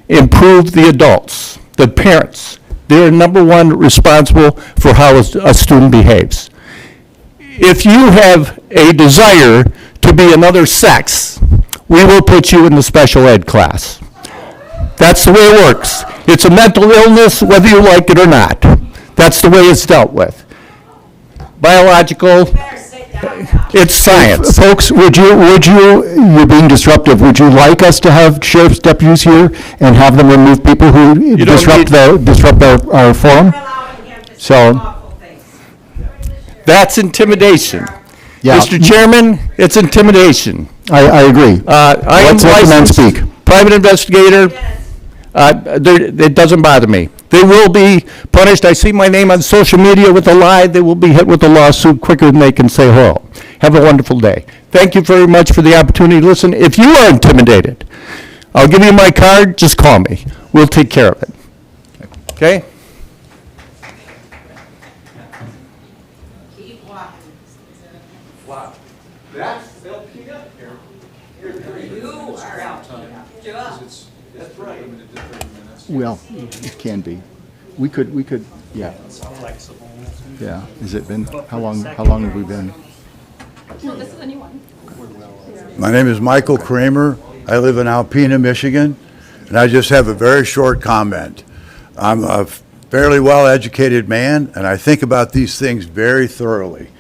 improve the adults, the parents. They're number one responsible for how a student behaves. If you have a desire to be another sex, we will put you in the special ed class. That's the way it works. It's a mental illness, whether you like it or not. That's the way it's dealt with. Biological, it's science. Folks, you're being disruptive. Would you like us to have sheriff's deputies here and have them remove people who disrupt our forum? So, that's intimidation. Yeah. Mr. Chairman, it's intimidation. I agree. I am Let's let the man licensed, speak. private investigator. It doesn't bother me. They will be punished. I see my name on social media with a lie. They will be hit with a lawsuit quicker than they can say hello. Have a wonderful day. Thank you very much for the opportunity to listen. If you are intimidated, I'll give you my card. Just call me. We'll take care of it. Okay? Wow. That's LPF here. You are LPF. That's right. Well, it can be. We could, yeah. Yeah. Has it been, how long have we been? No, this is a new one. My name is Michael Kramer. I live in Alpena, Michigan, and I just have a very short comment. I'm a fairly well-educated man, and I think about these things very thoroughly.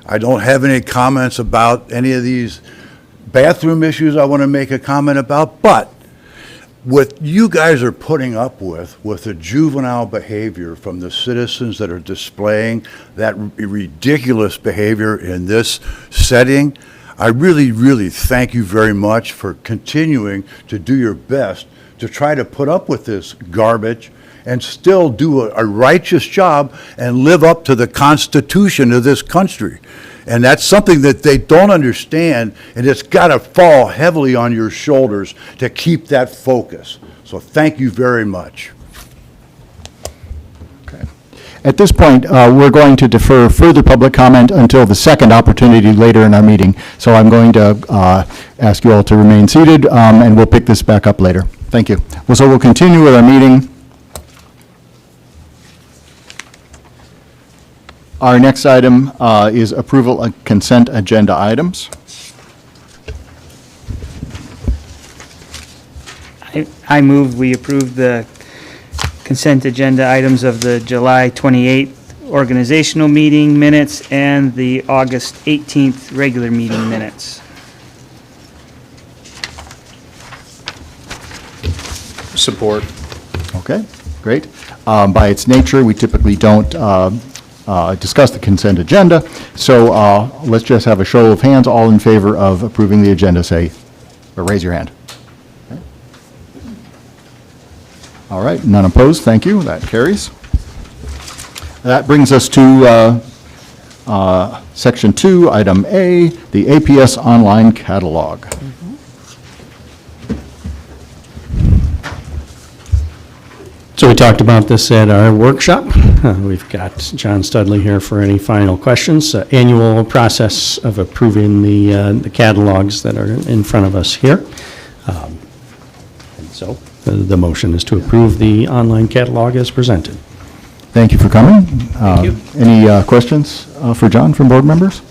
I don't have any comments about any of these bathroom issues I want to make a comment about, but what you guys are putting up with the juvenile behavior from the citizens that are displaying that ridiculous behavior in this setting, I really, really thank you very much for continuing to do your best to try to put up with this garbage and still do a righteous job and live up to the Constitution of this country. And that's something that they don't understand, and it's got to fall heavily on your shoulders to keep that focus. So thank you very much. Okay. At this point, we're going to defer further public comment until the second opportunity later in our meeting. So I'm going to ask you all to remain seated, and we'll pick this back up later. Thank you. Well, so we'll continue with our meeting. Our next item is approval of consent agenda items. I move we approve the consent agenda items of the July 28th organizational meeting minutes and the August 18th regular meeting minutes. Support. Okay, great. By its nature, we typically don't discuss the consent agenda, so let's just have a show of hands. All in favor of approving the agenda, say, or raise your hand. Okay. All right, none opposed, thank you, that carries. That brings us to Section 2, Item A, the APS online catalog. So we talked about this at our workshop. We've got John Studley here for any final questions. Annual process of approving the catalogs that are in front of us here. And so the motion is to approve the online catalog as presented. Thank you for coming. Thank you. Any questions for John from board members?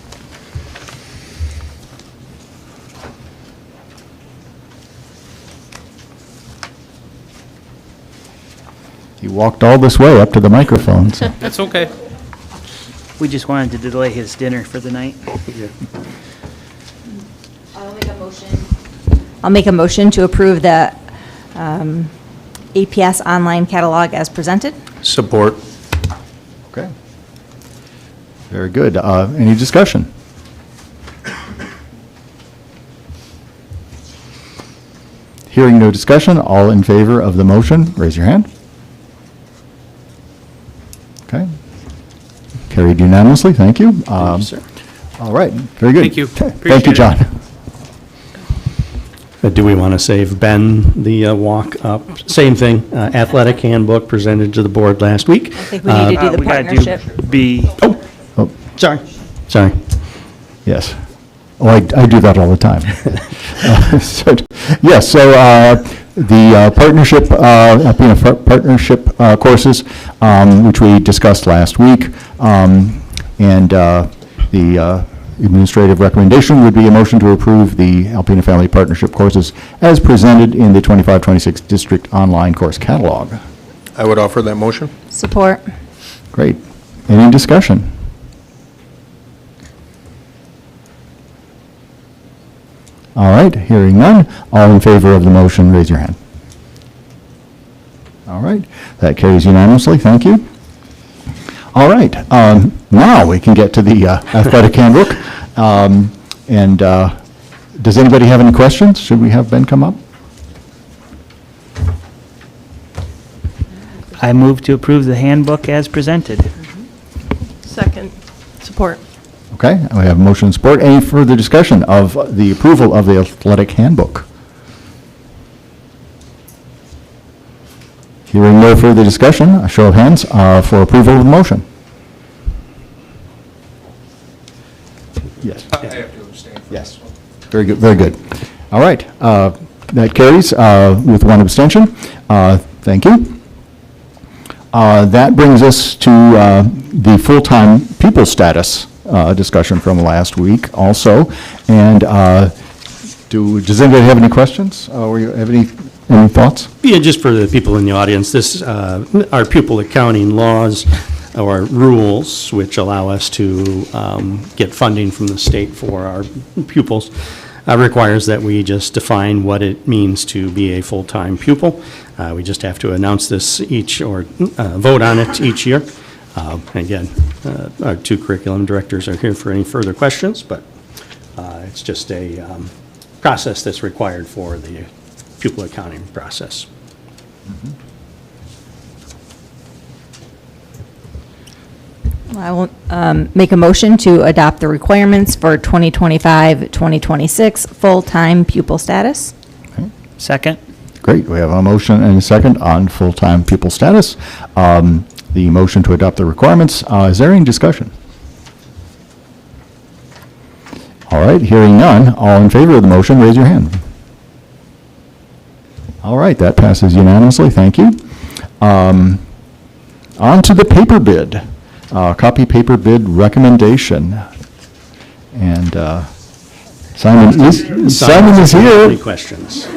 He walked all this way up to the microphone, so. That's okay. We just wanted to delay his dinner for the night. I'll make a motion to approve the APS online catalog as presented. Support. Okay. Very good. Any discussion? Hearing no discussion, all in favor of the motion, raise your hand. Okay. Carried unanimously, thank you. Thank you, sir. All right, very good. Thank you. Thank Appreciate you, it. John. Do we want to save Ben the walk up? Same thing, athletic handbook presented to the board last week. I think we need to do the We gotta do partnership. B. Oh, Sorry. yes. Oh, I do that all the time. So, yes, so the partnership, Alpena partnership courses, which we discussed last week, and the administrative recommendation would be a motion to approve the Alpena Family Partnership courses as presented in the 25-26 district online course catalog. I would offer that motion. Support. Great. Any discussion? All right, hearing none. All in favor of the motion, raise your hand. All right, that carries unanimously. Thank you. All right, now we can get to the athletic handbook. Does anybody have any questions? Should we have Ben come up? I move to approve the handbook as presented. Second. Support. Okay, we have motion and support. Any further discussion of the approval of the athletic handbook? Hearing no further discussion, a show of hands for approval of the motion. Yes. I have to abstain from Yes. Very good, very good. All right, that carries with one abstention. Thank you. That brings us to the full-time pupil status discussion from last week also. And does anybody have any questions? Or you have any thoughts? Yeah, just for the people in the audience, this, our pupil accounting laws or rules, which allow us to get funding from the state for our pupils, requires that we just define what it means to be a full-time pupil. We just have to announce this vote on it each year. Again, our two curriculum directors are here for any further questions, but it's just a process that's required for the pupil accounting process. I will make a motion to adopt the requirements for 2025-2026 full-time pupil status. Okay. Second. Great, we have a motion and a second on full-time pupil status. The motion to adopt the requirements, is there any discussion? All right, hearing none, all in favor of the motion, raise your hand. All right, that passes unanimously, thank you. On to the paper bid, copy paper bid recommendation. And Simon is Any here. questions?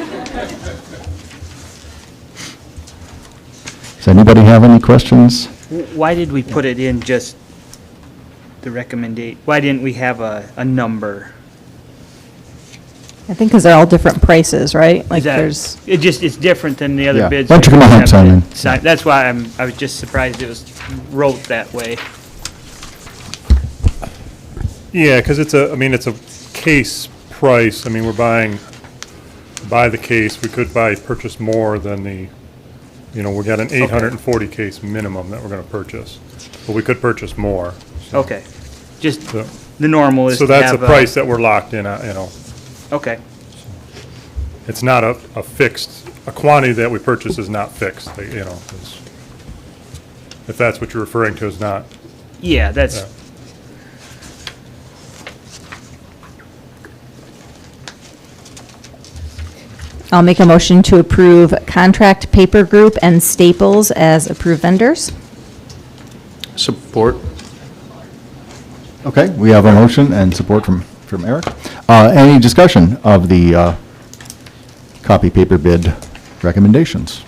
Does anybody have any questions? Why did we put it in just the recommendation? Why didn't we have a number? I think because they're all different prices, right? Like Is that- there's, it's different than the other Yeah. bids. Why don't you come on up, Simon? That's why I was just surprised it was wrote that way. Yeah, because it's a case price. I mean, we're by the case. We could purchase more than the, we got an 840 case minimum that we're going to purchase. But we could purchase more. Okay. Just So- the normal is So to that's the have price that we're locked in, at. Okay. It's not a fixed, a quantity that we purchase is not fixed, if that's what you're referring to, is not. Yeah, that's. Yeah. I'll make a motion to approve Contract Paper Group and Staples as approved vendors. Support. Okay, we have a motion and support from Eric. Any discussion of the copy paper bid recommendations?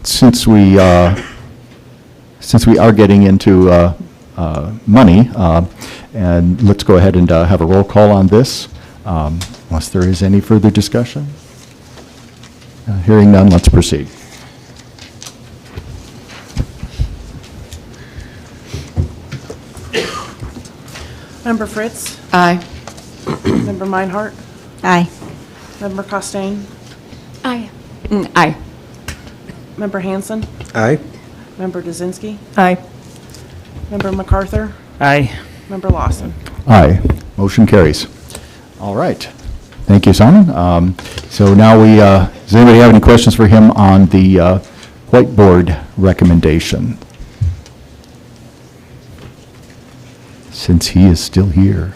Since we are getting into money, and let's go ahead and have a roll call on this, unless there is any further discussion. Hearing none, let's proceed. Member Fritz? Aye. Member Meinhardt? Aye. Member Costain? Aye. Aye. Member Hanson? Aye. Member Dzinski? Aye. Member MacArthur? Aye. Member Lawson? Aye. Motion carries. All right. Thank you, Simon. So now does anybody have any questions for him on the whiteboard recommendation? Since he is still here.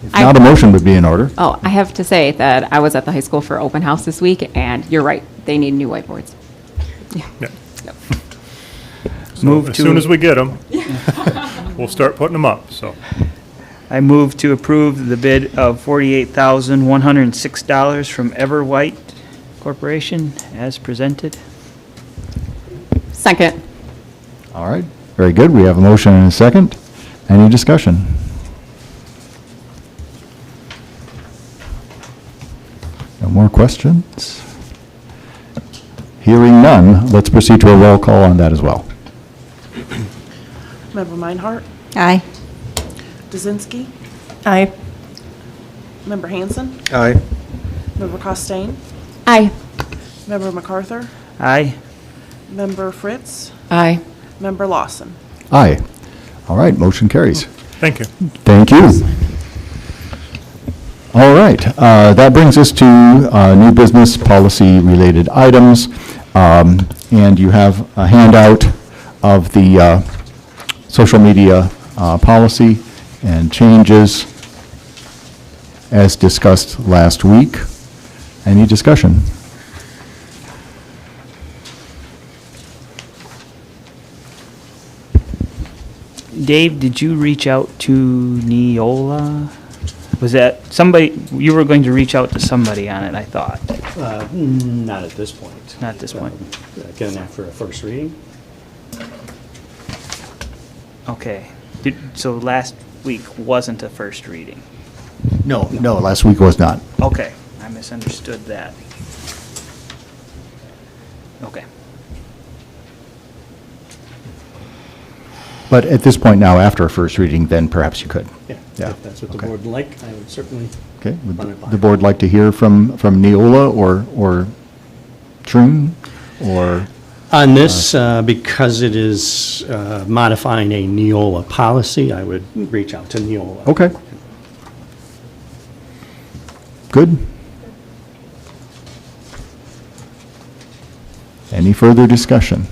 If not, a motion would be in order. Oh, I have to say that I was at the high school for open house this week, and you're right, they need new whiteboards. Yeah. Yep. Move As to- soon as we get them, we'll start putting them up, so. I move to approve the bid of $48,106 from Everwhite Corporation as presented. Second. All right. Very good. We have a motion and a second. Any discussion? No more questions? Hearing none, let's proceed to a roll call on that as well. Member Meinhardt? Aye. Dzinski? Aye. Member Hanson? Aye. Member Costain? Aye. Member MacArthur? Aye. Member Fritz? Aye. Member Lawson? Aye. All right, motion carries. Thank you. Thank you. All right, that brings us to new business policy-related items. And you have a handout of the social media policy and changes as discussed last week. Any discussion? Dave, did you reach out to Neola? Was that somebody, you were going to reach out to somebody on it, I thought. Not at this point. Not at this point. Again, after a first reading. Okay. So last week wasn't a first reading? No, last week was not. Okay, I misunderstood that. Okay. But at this point now, after a first reading, then perhaps you could. Yeah, Yeah, if that's what the okay. board would like, I would certainly Okay, would run it by. the board like to hear from Neola or Troon, or? On this, because it is modifying a Neola policy, I would reach out to Neola. Okay. Good. Any further discussion?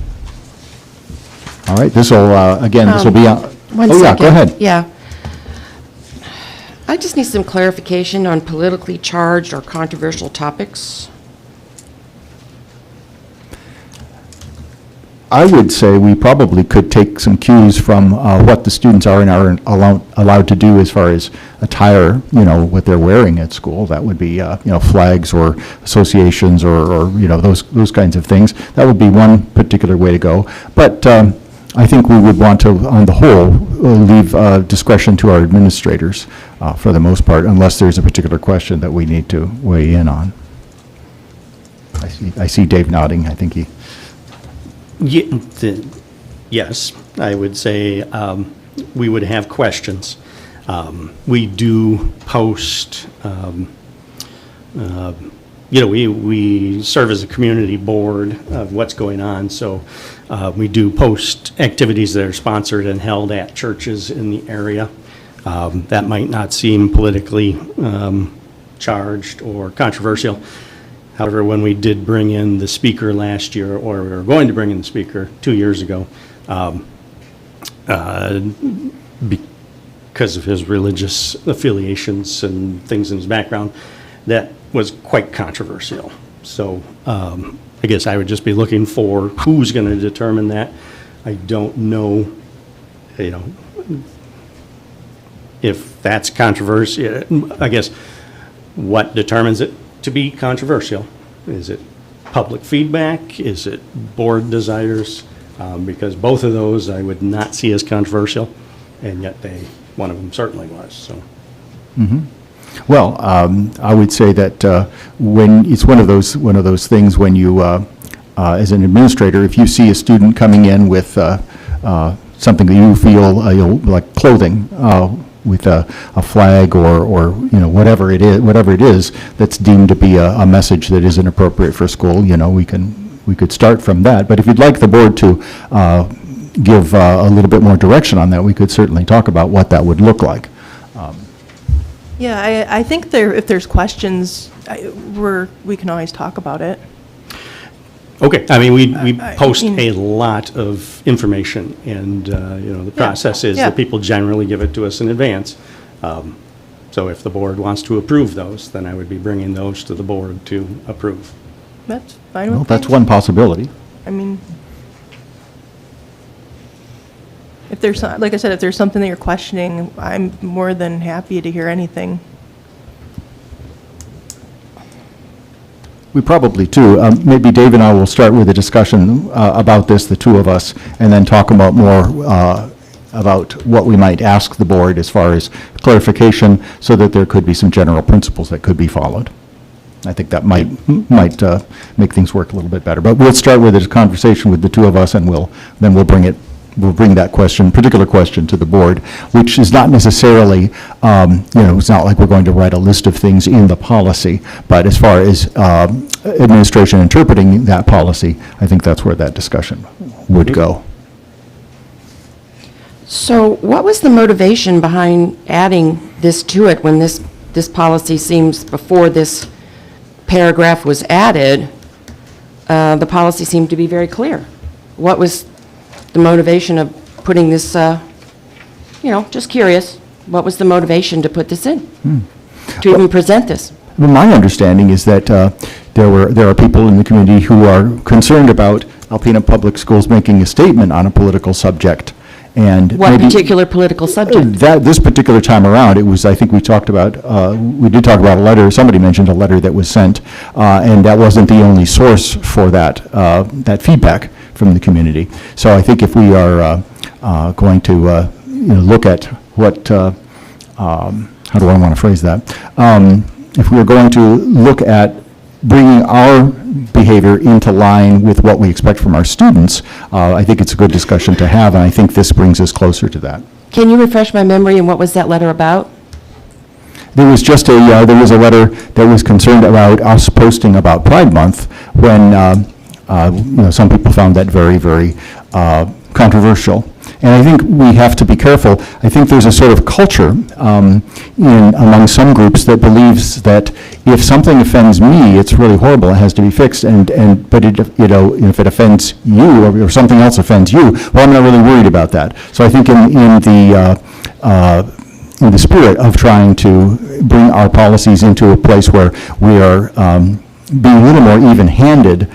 All right, this will, again, this will be on. One Oh, yeah, second. go ahead. Yeah. I just need some clarification on politically charged or controversial topics. I would say we probably could take some cues from what the students are and aren't allowed to do as far as attire, what they're wearing at school. That would be, flags or associations or those kinds of things. That would be one particular way to go. But I think we would want to, on the whole, leave discretion to our administrators for the most part, unless there's a particular question that we need to weigh in on. I see Dave nodding. I think he... Yes, I would say we would have questions. We do post, we serve as a community board of what's going on, so we do post activities that are sponsored and held at churches in the area. That might not seem politically charged or controversial. However, when we did bring in the speaker last year, or we were going to bring in the speaker 2 years ago, because of his religious affiliations and things in his background, that was quite controversial. So I guess I would just be looking for who's going to determine that. I don't know, if that's controversial. I guess what determines it to be controversial? Is it public feedback? Is it board desires? Because both of those I would not see as controversial, and yet one of them certainly was. So. Mm-hmm. Well, I would say that when it's one of those things when you, as an administrator, if you see a student coming in with something that you feel like clothing. With a flag or whatever it is that's deemed to be a message that isn't appropriate for school, we could start from that. But if you'd like the board to give a little bit more direction on that, we could certainly talk about what that would look like. Yeah, I think if there's questions, we can always talk about it. Okay, I mean, we post a lot of information, and, the process is that people generally give it to us in advance. So if the board wants to approve those, then I would be bringing those to the board to approve. That's fine with me. Well, that's one possibility. I mean, if there's, like I said, if there's something that you're questioning, I'm more than happy to hear anything. We probably do. Maybe Dave and I will start with a discussion about this, the two of us, and then talk about more about what we might ask the board as far as clarification, so that there could be some general principles that could be followed. I think that might make things work a little bit better. But we'll start with a conversation with the two of us, and we'll bring that particular question to the board, which is not necessarily, it's not like we're going to write a list of things in the policy, but as far as administration interpreting that policy, I think that's where that discussion would go. So what was the motivation behind adding this to it when this policy seems, before this paragraph was added, the policy seemed to be very clear? What was the motivation of putting this, just curious, what was the motivation to put this in? To even present this? Well, my understanding is that there are people in the community who are concerned about Alpena Public Schools making a statement on a political subject. And what particular political subject? This particular time around, it was, I think we did talk about a letter, somebody mentioned a letter that was sent, and that wasn't the only source for that feedback from the community. So I think if we are going to look at what, how do I want to phrase that? If we are going to look at bringing our behavior into line with what we expect from our students, I think it's a good discussion to have, and I think this brings us closer to that. Can you refresh my memory, and what was that letter about? There was just there was a letter that was concerned about us posting about Pride Month when some people found that very, very controversial. And I think we have to be careful. I think there's a sort of culture among some groups that believes that if something offends me, it's really horrible, it has to be fixed, but if it offends you or something else offends you, well, I'm not really worried about that. So I think in the spirit of trying to bring our policies into a place where we are be a little more even-handed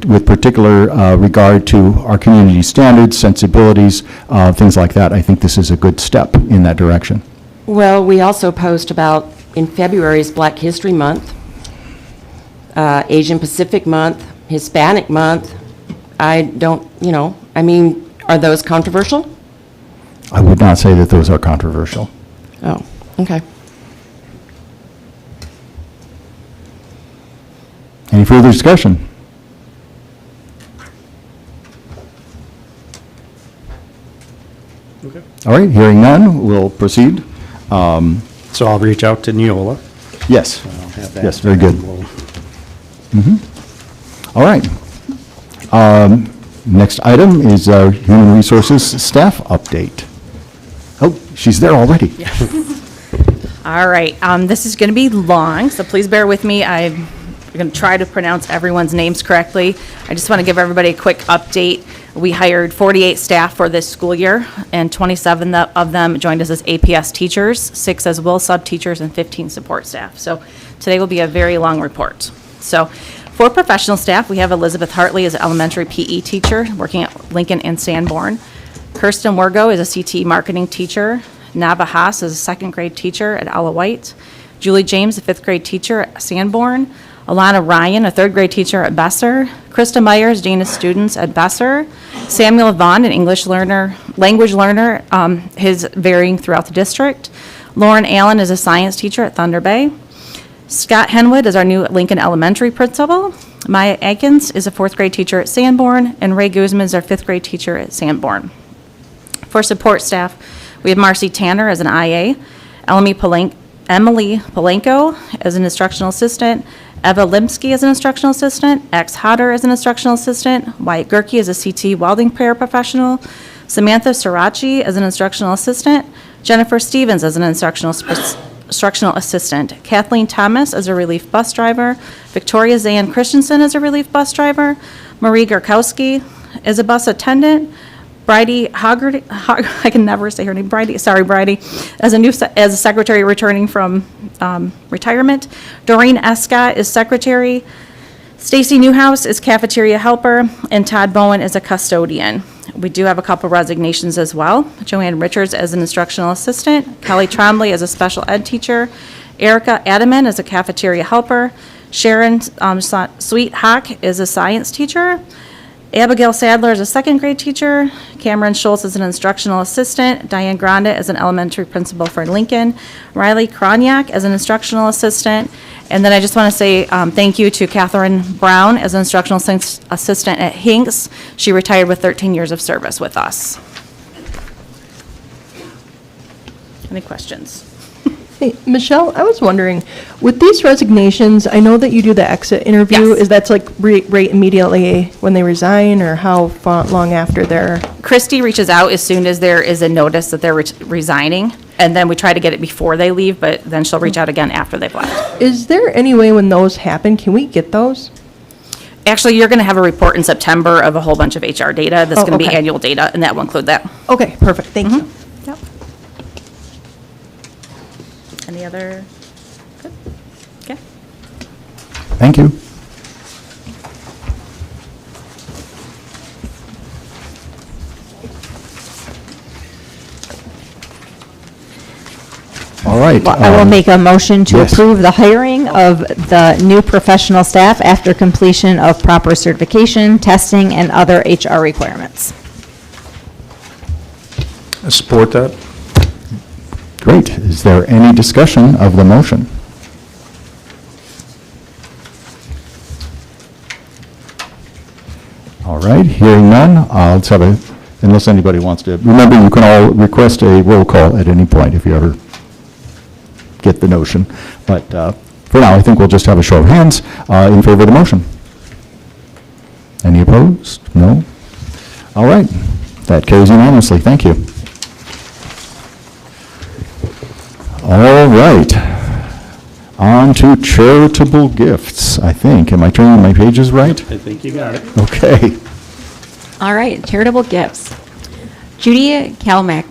with particular regard to our community standards, sensibilities, things like that. I think this is a good step in that direction. Well, we also post about, in February is Black History Month, Asian Pacific Month, Hispanic Month. I don't, I mean, are those controversial? I would not say that those are controversial. Oh, okay. Any further discussion? Okay. All right, hearing none, we'll proceed. So I'll reach out to Neola. Yes. I'll have that. Yes, very good. All right. Next item is our Human Resources Staff Update. Oh, she's there already. All right, this is going to be long, so please bear with me. I'm going to try to pronounce everyone's names correctly. I just want to give everybody a quick update. We hired 48 staff for this school year, and 27 of them joined us as APS teachers, 6 as WIL sub-teachers, and 15 support staff. So today will be a very long report. So for professional staff, we have Elizabeth Hartley as an elementary PE teacher, working at Lincoln and Sanborn. Kirsten Wergo is a CT marketing teacher. Nava Haas is a second grade teacher at Ella White. Julie James, a fifth grade teacher at Sanborn. Alana Ryan, a third grade teacher at Besser. Krista Myers, Danish students at Besser. Samuel Vaughn, an English learner, language learner, his varying throughout the district. Lauren Allen is a science teacher at Thunder Bay. Scott Henwood is our new Lincoln Elementary principal. Maya Aikens is a fourth grade teacher at Sanborn, and Ray Guzman is our fifth grade teacher at Sanborn. For support staff, we have Marcy Tanner as an IA, Emily Palenko as an instructional assistant, Eva Limsky as an instructional assistant, X Hodder as an instructional assistant, Wyatt Gerke as a CT welding paraprofessional, Samantha Sirachi as an instructional assistant, Jennifer Stevens as an instructional assistant, Kathleen Thomas as a relief bus driver, Victoria Zan Christensen as a relief bus driver, Marie Garkowski as a bus attendant, Bridie Hoggerty, I can never say her name, Bridie as a secretary returning from retirement. Doreen Escott is secretary. Stacy Newhouse is cafeteria helper, and Todd Bowen is a custodian. We do have a couple resignations as well. Joanne Richards as an instructional assistant, Kelly Trombley as a special ed teacher, Erica Adaman as a cafeteria helper, Sharon Sweet Hawk is a science teacher, Abigail Sadler is a second grade teacher, Cameron Schultz is an instructional assistant, Diane Granda is an elementary principal for Lincoln, Riley Kronyak as an instructional assistant, and then I just want to say thank you to Catherine Brown as an instructional assistant at Hinks. She retired with 13 years of service with us. Any questions? Hey, Michelle, I was wondering, with these resignations, I know that you do the exit interview. Yes. Is that like right immediately when they resign, or how long after they're? Christy reaches out as soon as there is a notice that they're resigning, and then we try to get it before they leave, but then she'll reach out again after they've left. Is there any way when those happen, can we get those? Actually, you're going to have a report in September of a whole bunch of HR data that's going to be okay. annual data, and that will include that. Okay, perfect, thank you. Yep. Any other? Good. Okay. Thank you. All right. Well, I will make a motion to yes. approve the hiring of the new professional staff after completion of proper certification, testing, and other HR requirements. I support that. Great. Is there any discussion of the motion? All right, hearing none, let's have a, unless anybody wants to, remember you can all request a roll call at any point if you ever get the notion. But for now, I think we'll just have a show of hands in favor of the motion. Any opposed? No? All right, that carries unanimously. Thank you. All right, on to charitable gifts, I think. Am I turning my pages right? I think you got it. Okay. All right, charitable gifts. Judy Kalmanek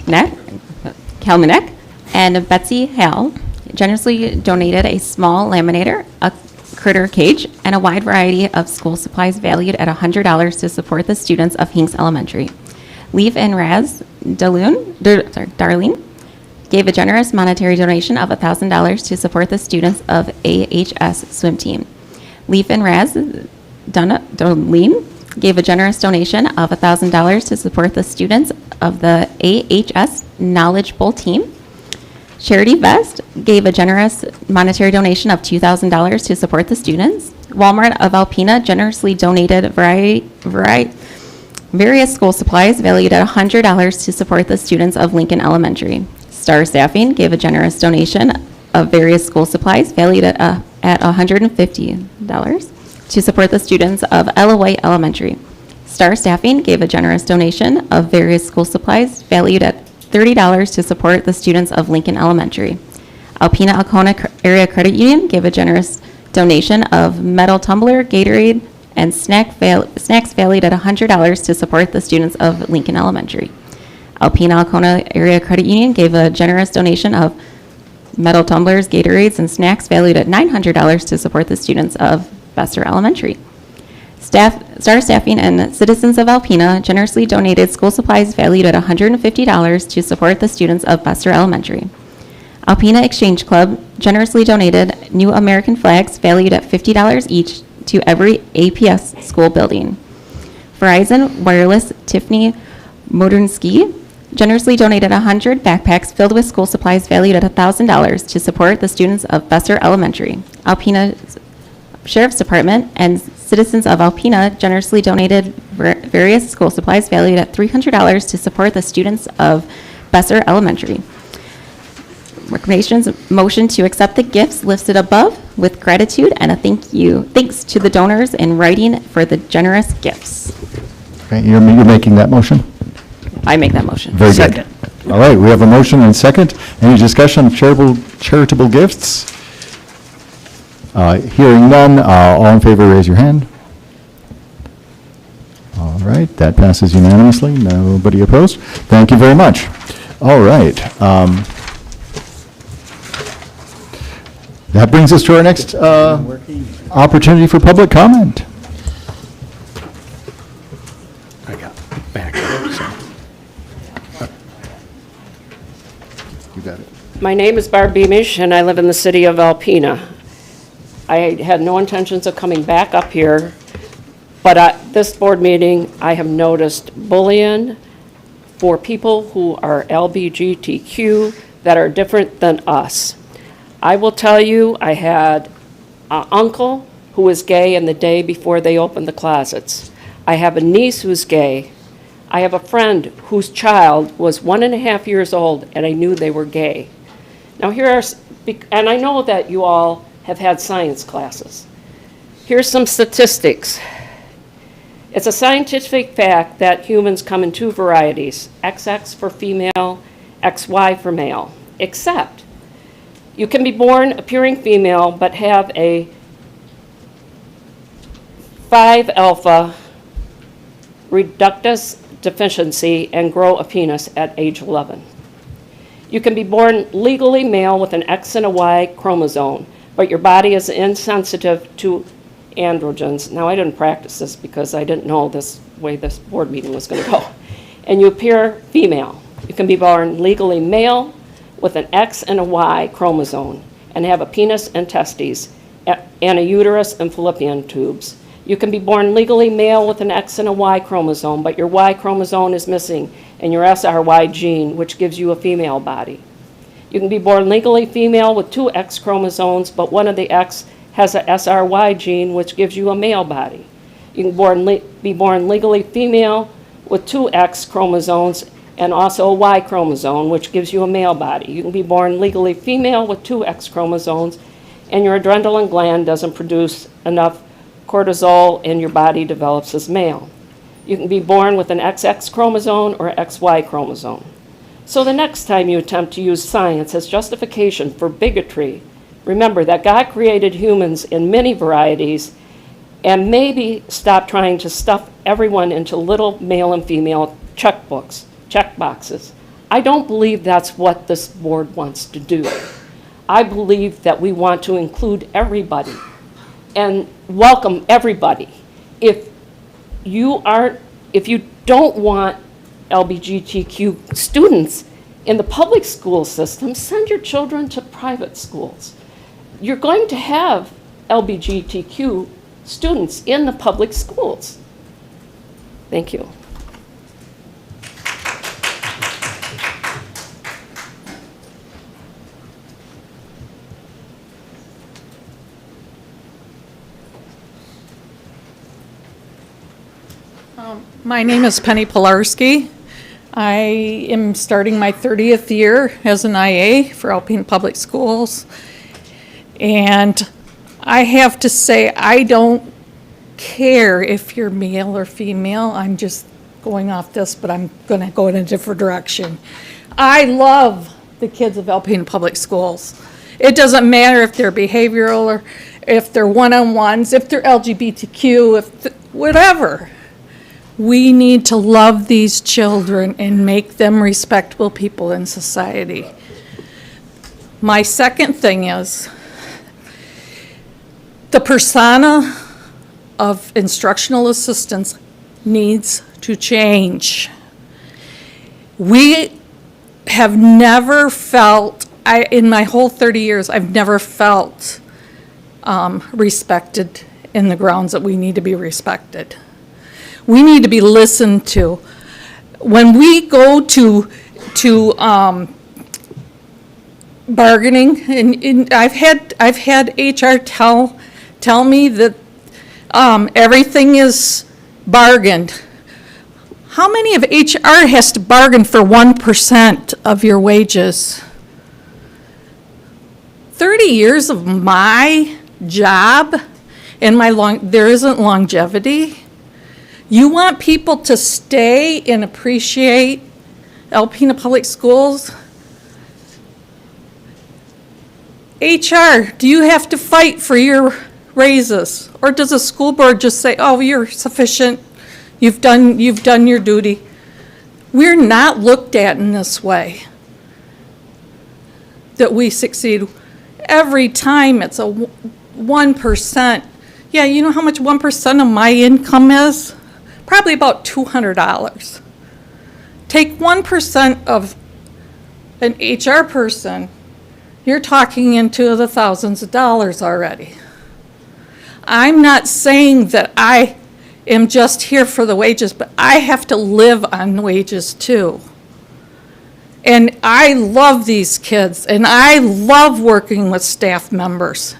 and Betsy Hale generously donated a small laminator, critter cage, and a wide variety of school supplies valued at $100 to support the students of Hinks Elementary. Leaf and Raz Darlene gave a generous monetary donation of $1,000 to support the students of AHS swim team. Leaf and Raz Darlene gave a generous donation of $1,000 to support the students of the AHS Knowledge Bowl team. Charity Vest gave a generous monetary donation of $2,000 to support the students. Walmart of Alpena generously donated various school supplies valued at $100 to support the students of Lincoln Elementary. Star Staffing gave a generous donation of various school supplies valued at $150 to support the students of Ella White Elementary. Star Staffing gave a generous donation of various school supplies valued at $30 to support the students of Lincoln Elementary. Alpena Alcona Area Credit Union gave a generous donation of metal tumbler, Gatorade, and snacks valued at $100 to support the students of Lincoln Elementary. Alpena Alcona Area Credit Union gave a generous donation of metal tumblers, Gatorades, and snacks valued at $900 to support the students of Besser Elementary. Star Staffing and citizens of Alpena generously donated school supplies valued at $150 to support the students of Besser Elementary. Alpena Exchange Club generously donated new American flags valued at $50 each to every APS school building. Verizon Wireless Tiffany Modernski generously donated 100 backpacks filled with school supplies valued at $1,000 to support the students of Besser Elementary. Alpena Sheriff's Department and citizens of Alpena generously donated various school supplies valued at $300 to support the students of Besser Elementary. Recommendations, motion to accept the gifts listed above with gratitude and a thanks to the donors in writing for the generous gifts. Okay, you're making that motion? I make that motion. Very good. All right, we have a motion and second. Any discussion of charitable gifts? Hearing none, all in favor, raise your hand. All right, that passes unanimously. Nobody opposed. Thank you very much. All right. That brings us to our next opportunity for public comment. I got back. You got it. My name is Barb Beamish, and I live in the city of Alpena. I had no intentions of coming back up here, but at this board meeting, I have noticed bullying for people who are LGBTQ that are different than us. I will tell you, I had an uncle who was gay in the day before they opened the closets. I have a niece who's gay. I have a friend whose child was 1.5 years old, and I knew they were gay. Now and I know that you all have had science classes. Here's some statistics. It's a scientific fact that humans come in two varieties, XX for female, XY for male, except you can be born appearing female but have a 5-alpha reductase deficiency and grow a penis at age 11. You can be born legally male with an X and a Y chromosome, but your body is insensitive to androgens. Now, I didn't practice this because I didn't know this way this board meeting was going to go. And you appear female. You can be born legally male with an X and a Y chromosome and have a penis and testes and a uterus and fallopian tubes. You can be born legally male with an X and a Y chromosome, but your Y chromosome is missing and your SRY gene, which gives you a female body. You can be born legally female with 2 X chromosomes, but one of the X has a SRY gene, which gives you a male body. You can be born legally female with 2 X chromosomes and also a Y chromosome, which gives you a male body. You can be born legally female with 2 X chromosomes, and your adrenaline gland doesn't produce enough cortisol and your body develops as male. You can be born with an XX chromosome or XY chromosome. So the next time you attempt to use science as justification for bigotry, remember that God created humans in many varieties, and maybe stop trying to stuff everyone into little male and female checkboxes. I don't believe that's what this board wants to do. I believe that we want to include everybody and welcome everybody. If you don't want LGBTQ students in the public school system, send your children to private schools. You're going to have LGBTQ students in the public schools. Thank you. My name is Penny Pilarski. I am starting my 30th year as an IA for Alpena Public Schools. And I have to say, I don't care if you're male or female. I'm just going off this, but I'm going to go in a different direction. I love the kids of Alpena Public Schools. It doesn't matter if they're behavioral or if they're one-on-ones, if they're LGBTQ, whatever. We need to love these children and make them respectable people in society. My second thing is the persona of instructional assistants needs to change. We have never felt, in my whole 30 years, I've never felt respected in the grounds that we need to be respected. We need to be listened to. When we go to bargaining, and I've had HR tell me that everything is bargained. How many of HR has to bargain for 1% of your wages? 30 years of my job and there isn't longevity. You want people to stay and appreciate Alpena Public Schools? HR, do you have to fight for your raises? Or does the school board just say, oh, you're sufficient, you've done your duty? We're not looked at in this way, that we succeed. Every time it's a 1%. Yeah, you know how much 1% of my income is? Probably about $200. Take 1% of an HR person, you're talking into the thousands of dollars already. I'm not saying that I am just here for the wages, but I have to live on wages too. And I love these kids, and I love working with staff members.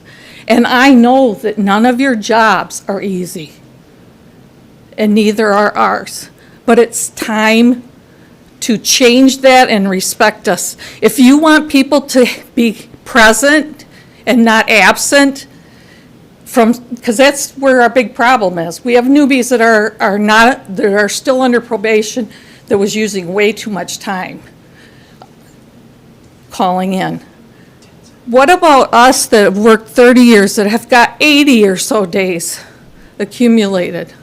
And I know that none of your jobs are easy, and neither are ours. But it's time to change that and respect us. If you want people to be present and not absent, because that's where our big problem is. We have newbies that are still under probation, that was using way too much time calling in. What about us that have worked 30 years, that have got 80 or so days accumulated?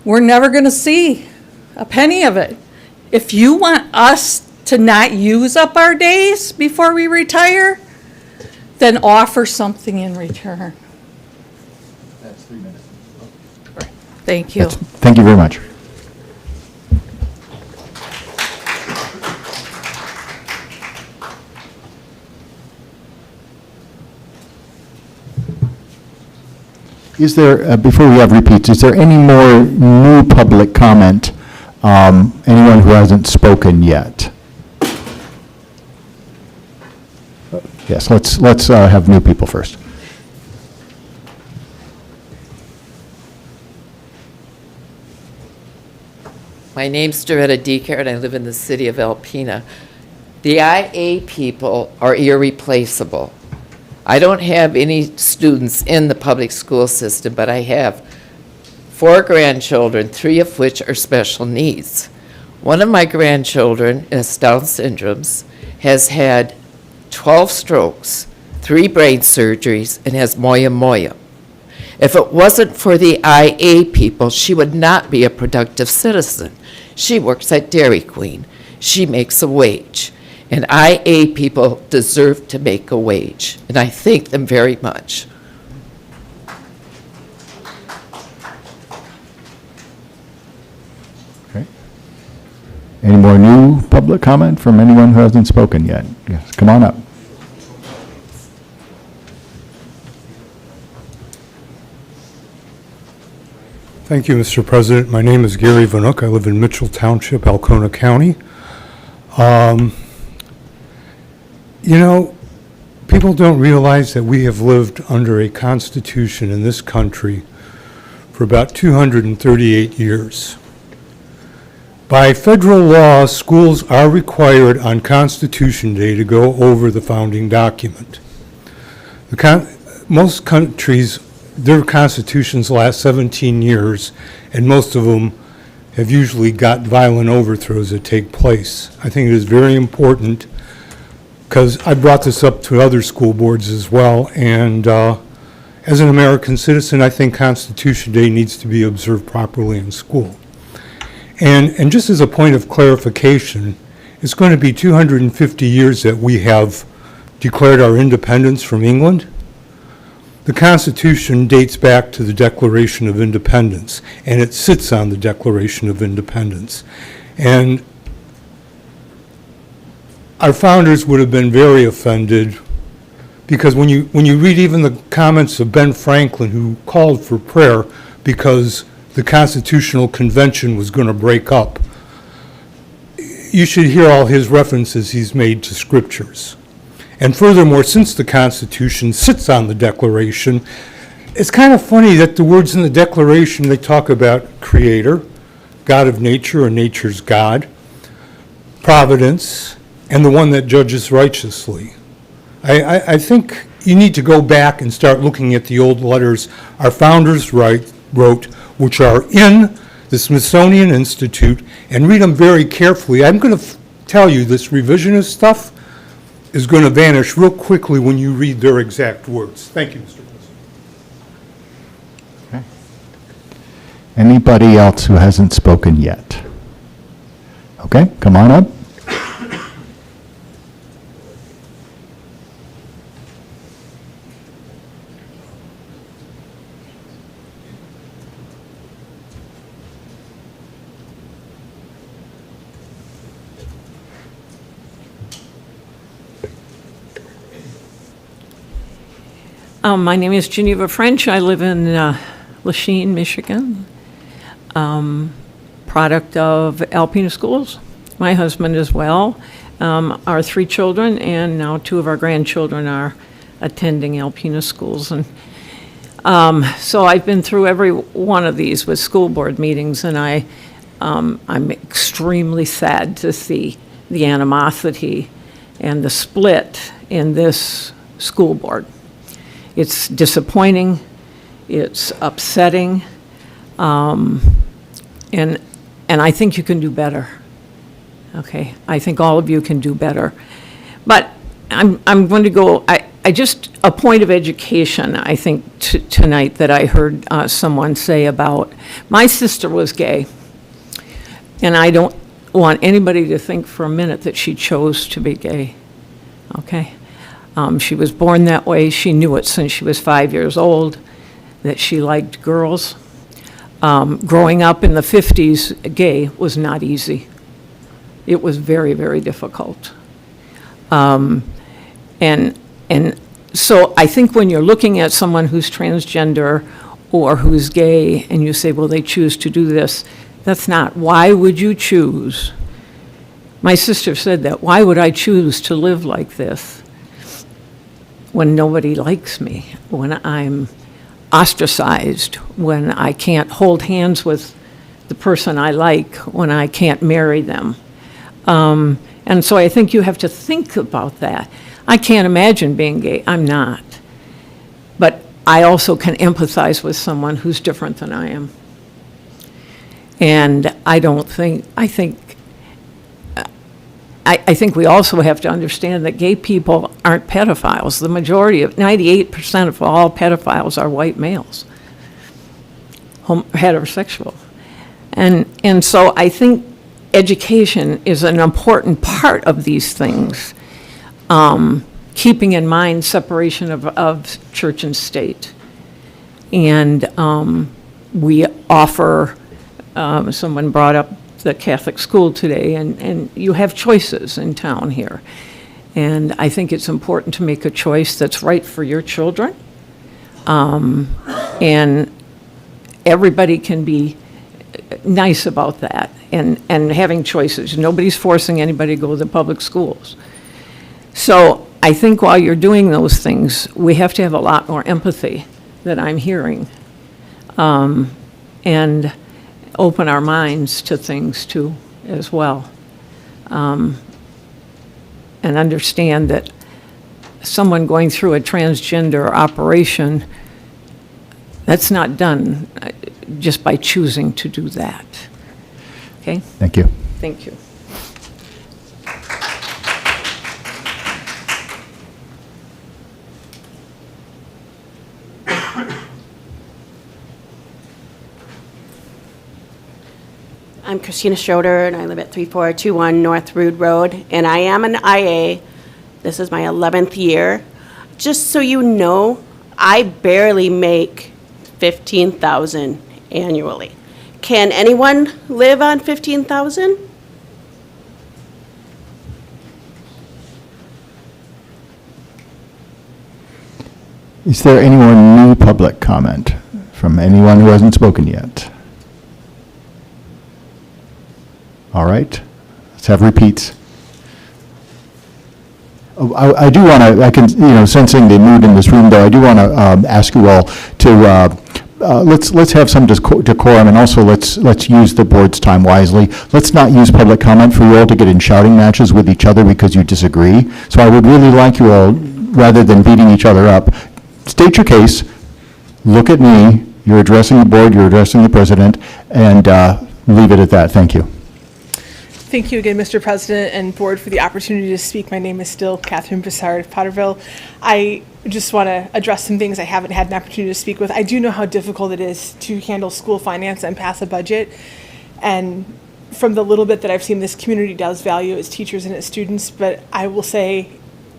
We're never going to see a penny of it. If you want us to not use up our days before we retire, then offer something in return. That's 3 minutes. Thank you. Thank you very much. Is there, before we have repeats, is there any more new public comment? Anyone who hasn't spoken yet? Yes, let's have new people first. My name's Doretta Decker, and I live in the city of Alpena. The IA people are irreplaceable. I don't have any students in the public school system, but I have 4 grandchildren, 3 of which are special needs. One of my grandchildren is Down syndrome, has had 12 strokes, 3 brain surgeries, and has moya moya. If it wasn't for the IA people, she would not be a productive citizen. She works at Dairy Queen. She makes a wage. And IA people deserve to make a wage, and I thank them very much. Okay. Any more new public comment from anyone who hasn't spoken yet? Yes, come on up. Thank you, Mr. President. My name is Gary Vanook. I live in Mitchell Township, Alcona County. You know, people don't realize that we have lived under a constitution in this country for about 238 years. By federal law, schools are required on Constitution Day to go over the founding document. Most countries, their constitutions last 17 years, and most of them have usually got violent overthrows that take place. I think it is very important, because I brought this up to other school boards as well, and as an American citizen, I think Constitution Day needs to be observed properly in school. And just as a point of clarification, it's going to be 250 years that we have declared our independence from England. The Constitution dates back to the Declaration of Independence, and it sits on the Declaration of Independence. And our founders would have been very offended, because when you read even the comments of Ben Franklin, who called for prayer because the Constitutional Convention was going to break up, you should hear all his references he's made to scriptures. And furthermore, since the Constitution sits on the Declaration, it's kind of funny that the words in the Declaration, they talk about Creator, God of nature or nature's God, providence, and the one that judges righteously. I think you need to go back and start looking at the old letters our founders wrote, which are in the Smithsonian Institute, and read them very carefully. I'm going to tell you, this revisionist stuff is going to vanish real quickly when you read their exact words. Thank you, Mr. President. Okay. Anybody else who hasn't spoken yet? Okay, come on up. My name is Geneva French. I live in Lachine, Michigan, product of Alpena Schools. My husband as well. Our 3 children and now 2 of our grandchildren are attending Alpena Schools. And so I've been through every one of these with school board meetings, and I'm extremely sad to see the animosity and the split in this school board. It's disappointing, it's upsetting, and I think you can do better. Okay, I think all of you can do better. But I'm going to go, I just, a point of education, I think, tonight that I heard someone say about, my sister was gay, and I don't want anybody to think for a minute that she chose to be gay, okay? She was born that way. She knew it since she was 5 years old, that she liked girls. Growing up in the 50s, gay was not easy. It was very, very difficult. And so I think when you're looking at someone who's transgender or who's gay, and you say, well, they choose to do this, that's not. Why would you choose? My sister said that. Why would I choose to live like this when nobody likes me, when I'm ostracized, when I can't hold hands with the person I like, when I can't marry them? And so I think you have to think about that. I can't imagine being gay. I'm not. But I also can empathize with someone who's different than I am. And I think we also have to understand that gay people aren't pedophiles. The majority of, 98% of all pedophiles are white males, heterosexual. And so I think education is an important part of these things, keeping in mind separation of church and state. And we offer, someone brought up the Catholic school today, and you have choices in town here. And I think it's important to make a choice that's right for your children. And everybody can be nice about that and having choices. Nobody's forcing anybody to go to the public schools. So I think while you're doing those things, we have to have a lot more empathy that I'm hearing, and open our minds to things too as well. And understand that someone going through a transgender operation, that's not done just by choosing to do that. Okay? Thank you. Thank you. I'm Christina Schroeder, and I live at 3421 North Rood Road, and I am an IA. This is my 11th year. Just so you know, I barely make $15,000 annually. Can anyone live on $15,000? Is there anyone new public comment from anyone who hasn't spoken yet? All right, let's have repeats. I do want to, I can, sensing the mood in this room, though, I do want to ask you all to, let's have some decorum, and also let's use the board's time wisely. Let's not use public comment for you all to get in shouting matches with each other because you disagree. So I would really like you all, rather than beating each other up, state your case, look at me, you're addressing the board, you're addressing the president, and leave it at that. Thank you. Thank you again, Mr. President and Board, for the opportunity to speak. My name is still Catherine Broussard of Potterville. I just want to address some things I haven't had an opportunity to speak with. I do know how difficult it is to handle school finance and pass a budget. And from the little bit that I've seen, this community does value its teachers and its students. But I will say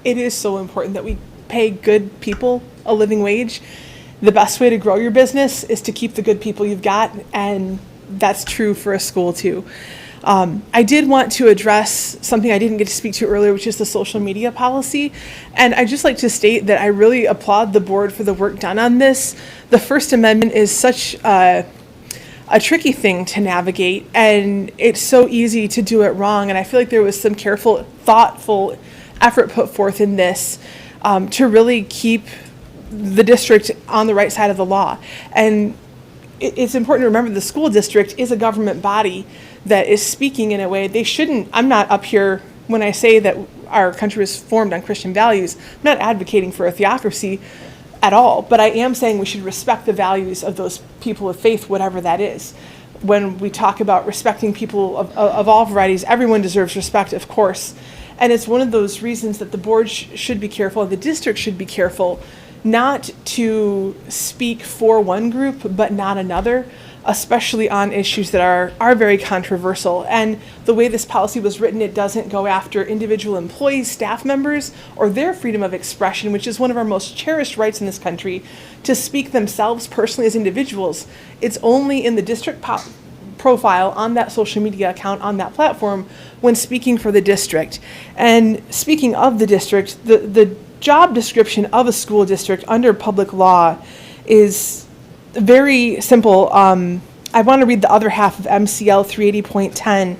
it is so important that we pay good people a living wage. The best way to grow your business is to keep the good people you've got. And that's true for a school, too. I did want to address something I didn't get to speak to earlier, which is the social media policy. And I'd just like to state that I really applaud the board for the work done on this. The First Amendment is such a tricky thing to navigate, and it's so easy to do it wrong. And I feel like there was some careful, thoughtful effort put forth in this to really keep the district on the right side of the law. And it's important to remember the school district is a government body that is speaking in a way they shouldn't. I'm not up here when I say that our country was formed on Christian values. I'm not advocating for a theocracy at all, but I am saying we should respect the values of those people of faith, whatever that is. When we talk about respecting people of all varieties, everyone deserves respect, of course. And it's one of those reasons that the board should be careful, and the district should be careful, not to speak for one group but not another, especially on issues that are very controversial. And the way this policy was written, it doesn't go after individual employees, staff members, or their freedom of expression, which is one of our most cherished rights in this country, to speak themselves personally as individuals. It's only in the district profile on that social media account, on that platform, when speaking for the district. And speaking of the district, the job description of a school district under public law is very simple. I want to read the other half of MCL 380.10,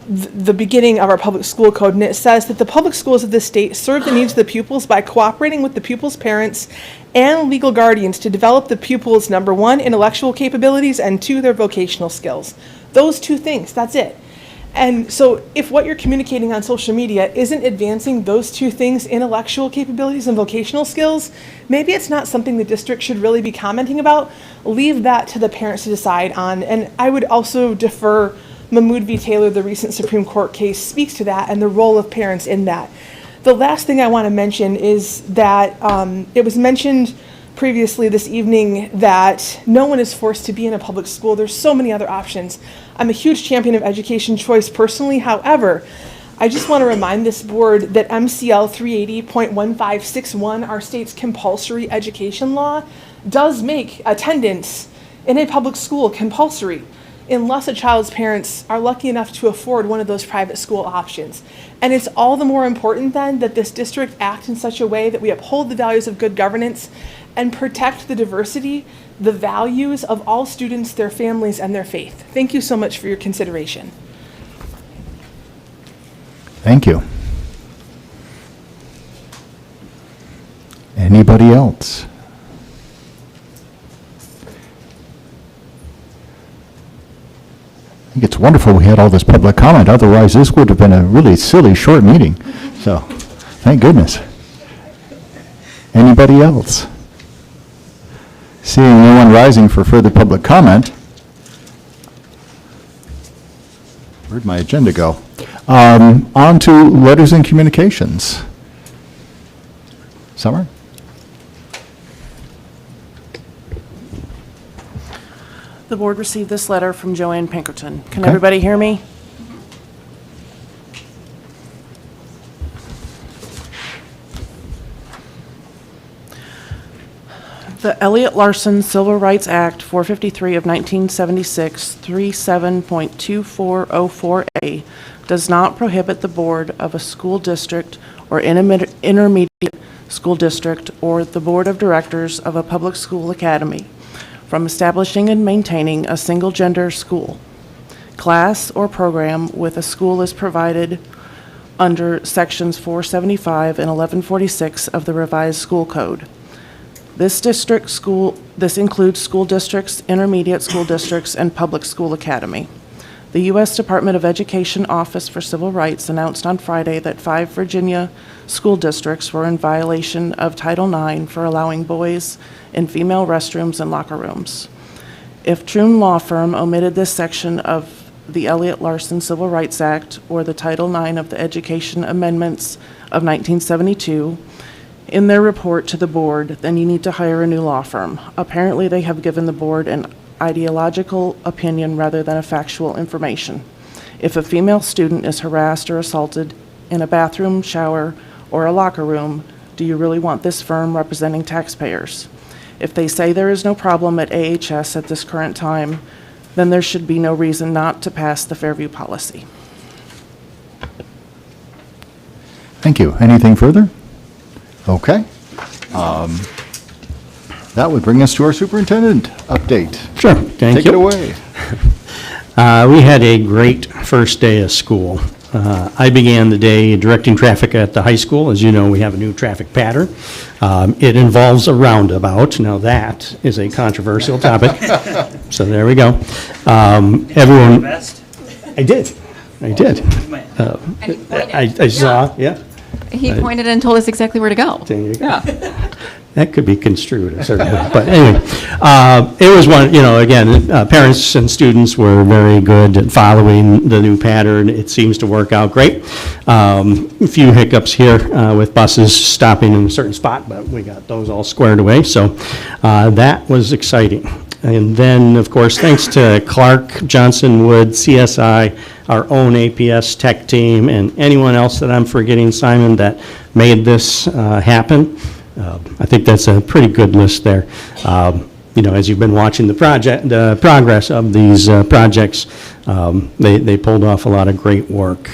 the beginning of our public school code, and it says that the public schools of the state serve the needs of the pupils by cooperating with the pupils' parents and legal guardians to develop the pupils' number one, intellectual capabilities, and two, their vocational skills. Those two things, that's it. And so if what you're communicating on social media isn't advancing those two things, intellectual capabilities and vocational skills, maybe it's not something the district should really be commenting about. Leave that to the parents to decide on. And I would also defer Mahmoud v. Taylor, the recent Supreme Court case, speaks to that and the role of parents in that. The last thing I want to mention is that it was mentioned previously this evening that no one is forced to be in a public school. There's so many other options. I'm a huge champion of education choice personally. However, I just want to remind this board that MCL 380.1561, our state's compulsory education law, does make attendance in a public school compulsory unless a child's parents are lucky enough to afford one of those private school options. And it's all the more important then that this district act in such a way that we uphold the values of good governance and protect the diversity, the values of all students, their families, and their faith. Thank you so much for your consideration. Thank you. Anybody else? I think it's wonderful we had all this public comment. Otherwise, this would have been a really silly, short meeting. So, thank goodness. Anybody else? Seeing no one rising for further public comment, where'd my agenda go? On to letters and communications. Summer? The board received this letter from Joanne Pinkerton. Can Okay. everybody hear me? The Elliott Larson Civil Rights Act 453 of 1976, 37.2404A, does not prohibit the board of a school district or intermediate school district or the board of directors of a public school academy from establishing and maintaining a single-gender school, class, or program with a school is provided under Sections 475 and 1146 of the Revised School Code. This includes school districts, intermediate school districts, and public school academy. The U.S. Department of Education Office for Civil Rights announced on Friday that 5 Virginia school districts were in violation of Title IX for allowing boys in female restrooms and locker rooms. If Troon Law Firm omitted this section of the Elliott Larson Civil Rights Act or the Title IX of the Education Amendments of 1972 in their report to the board, then you need to hire a new law firm. Apparently, they have given the board an ideological opinion rather than a factual information. If a female student is harassed or assaulted in a bathroom, shower, or a locker room, do you really want this firm representing taxpayers? If they say there is no problem at AHS at this current time, then there should be no reason not to pass the Fairview policy. Thank you. Anything further? Okay. That would bring us to our superintendent update. Sure, thank you. Take it away. We had a great first day of school. I began the day directing traffic at the high school. As you know, we have a new traffic pattern. It involves a roundabout. Now, that is a controversial topic. So there we go. Everyone. I did. I saw, yeah. He pointed and told us exactly where to go. There you go. That could be construed a certain way. But anyway, it was one, again, parents and students were very good at following the new pattern. It seems to work out great. A few hiccups here with buses stopping in a certain spot, but we got those all squared away. So that was exciting. And then, of course, thanks to Clark, Johnson, Wood, CSI, our own APS tech team, and anyone else that I'm forgetting, Simon, that made this happen. I think that's a pretty good list there. As you've been watching the progress of these projects, they pulled off a lot of great work.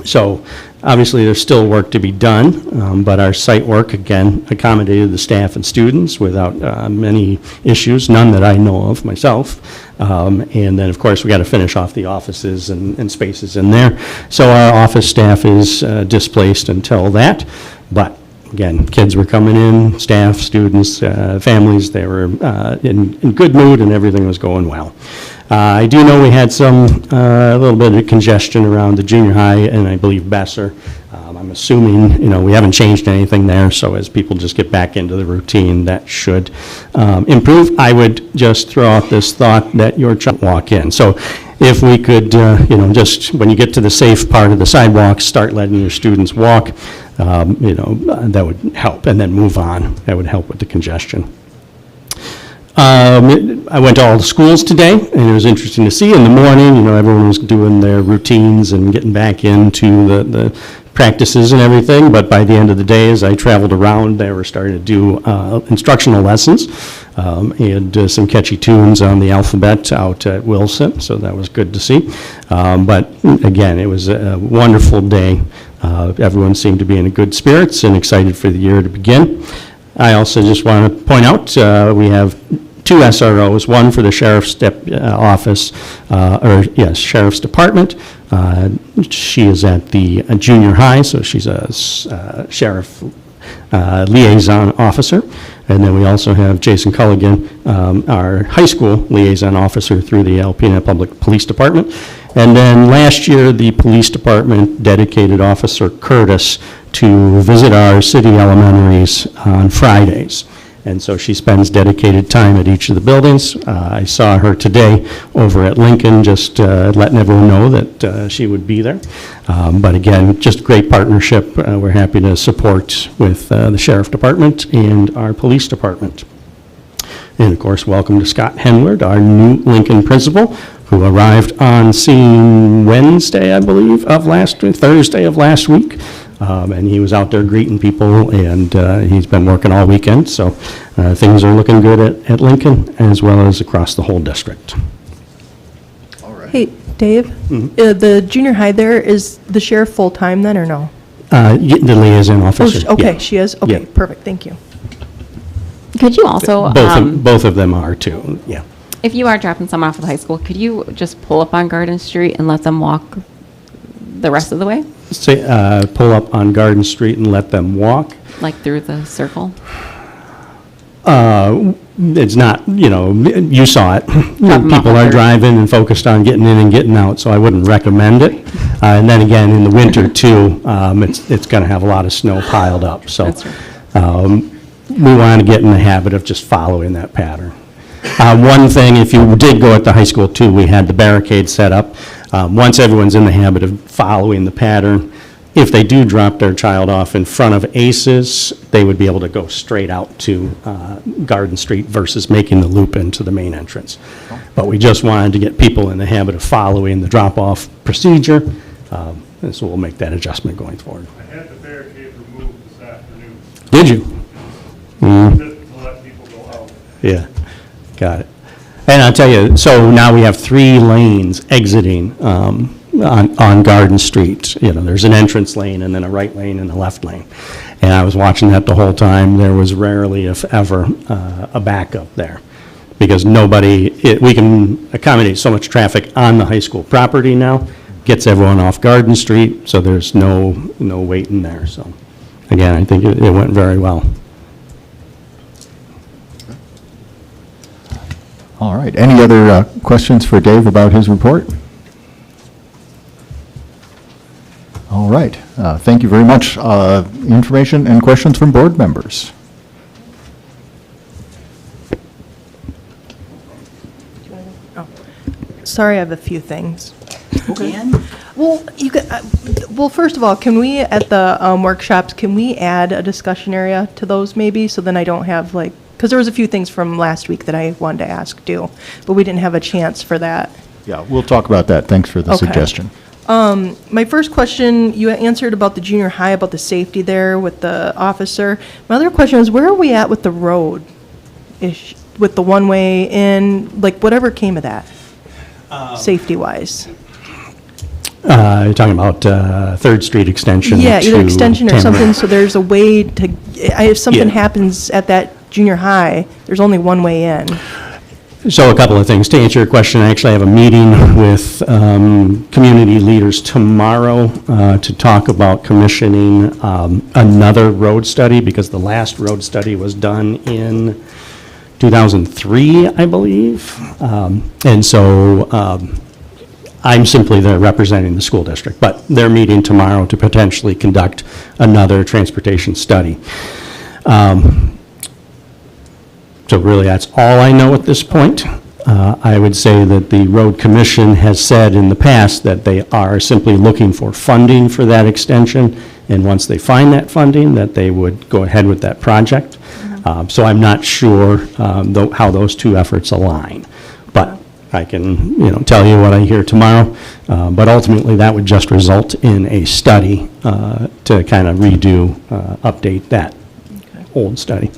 So obviously, there's still work to be done, but our site work, again, accommodated the staff and students without many issues, none that I know of myself. And then, of course, we got to finish off the offices and spaces in there. So our office staff is displaced until that, but again, kids were coming in, staff, students, families, they were in good mood and everything was going well. I do know we had a little bit of congestion around the junior high and I believe Besser. I'm assuming, we haven't changed anything there, so as people just get back into the routine, that should improve. I would just throw out this thought that your child walk in. So if we could, just when you get to the safe part of the sidewalk, start letting your students walk, that would help, and then move on. That would help with the congestion. I went to all the schools today, and it was interesting to see in the morning, everyone was doing their routines and getting back into the practices and everything, but by the end of the day, as I traveled around, they were starting to do instructional lessons, and some catchy tunes on the alphabet out at Wilson, so that was good to see. But again, it was a wonderful day. Everyone seemed to be in good spirits and excited for the year to begin. I also just want to point out, we have 2 SROs, one for the Sheriff's Office, Sheriff's Department. She is at the junior high, so she's a Sheriff Liaison Officer. And then we also have Jason Culligan, our high school liaison officer through the Alpena Public Police Department. And then last year, the police department dedicated Officer Curtis to visit our city elementaries on Fridays. And so she spends dedicated time at each of the buildings. I saw her today over at Lincoln, just letting everyone know that she would be there. But again, just great partnership. We're happy to support with the Sheriff Department and our police department. And of course, welcome to Scott Henward, our new Lincoln principal, who arrived on scene Thursday of last week. And he was out there greeting people, and he's been working all weekend, so things are looking good at Lincoln as well as across the whole district. Hey, Dave, the junior high there, is the sheriff full-time then, or no? The liaison officer. Okay, yeah. she is? Okay, Yeah. perfect, thank you. Could you also, Both of them are too, yeah. if you are dropping someone off at the high school, could you just pull up on Garden Street and let them walk the rest of the way? Say, pull up on Garden Street and let them walk. Like through the circle? It's not, you saw it. them People off are there. driving and focused on getting in and getting out, so I wouldn't recommend it. And then again, in the winter too, it's going to have a lot of snow piled up, so That's right. we want to get in the habit of just following that pattern. One thing, if you did go at the high school too, we had the barricade set up. Once everyone's in the habit of following the pattern, if they do drop their child off in front of ACES, they would be able to go straight out to Garden Street versus making the loop into the main entrance. But we just wanted to get people in the habit of following the drop-off procedure, and so we'll make that adjustment going forward. I had the barricade removed this afternoon. Did you? Mm. To let people go out. Yeah, got it. And I'll tell you, so now we have 3 lanes exiting on Garden Street. There's an entrance lane and then a right lane and a left lane. And I was watching that the whole time. There was rarely, if ever, a backup there. Because we can accommodate so much traffic on the high school property now, gets everyone off Garden Street, so there's no waiting there. So again, I think it went very well. All right. Any other questions for Dave about his report? All right. Thank you very much. Information and questions from board members? Sorry, I have a few things. Okay. Well, well, first of all, can we, at the workshops, can we add a discussion area to those maybe? So then I don't have because there was a few things from last week that I wanted to ask too, but we didn't have a chance for that. Yeah, we'll talk about that. Thanks for the suggestion. My first question, you answered about the junior high, about the safety there with the officer. My other question is, where are we at with the road? With the one-way in, whatever came of that, safety-wise? You're talking about 3rd Street extension. Yeah, either to extension or Tamarack. something, so there's a way to, if something Yeah. happens at that junior high, there's only one way in. So a couple of things. To answer your question, I actually have a meeting with community leaders tomorrow to talk about commissioning another road study, because the last road study was done in 2003, I believe. And so I'm simply there representing the school district, but they're meeting tomorrow to potentially conduct another transportation study. So really, that's all I know at this point. I would say that the Road Commission has said in the past that they are simply looking for funding for that extension, and once they find that funding, that they would go ahead with that project. So I'm not sure how those two efforts align. But I can, tell you what I hear tomorrow. But ultimately, that would just result in a study to kind of redo, update that old study.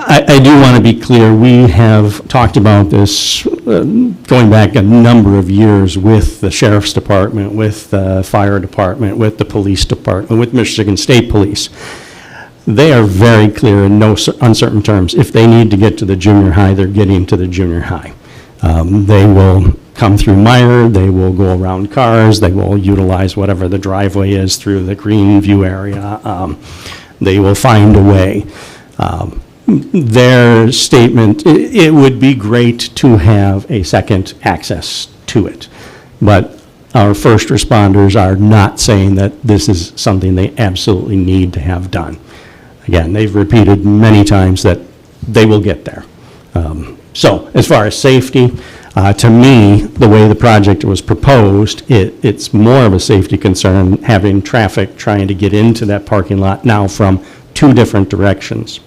I do want to be clear, we have talked about this going back a number of years with the Sheriff's Department, with the Fire Department, with the Police Department, with Michigan State Police. They are very clear in no uncertain terms. If they need to get to the junior high, they're getting to the junior high. They will come through Meyer, they will go around cars, they will utilize whatever the driveway is through the Greenview area. They will find a way. Their statement, it would be great to have a second access to it, but our first responders are not saying that this is something they absolutely need to have done. Again, they've repeated many times that they will get there. So as far as safety, to me, the way the project was proposed, it's more of a safety concern having traffic trying to get into that parking lot now from two different directions.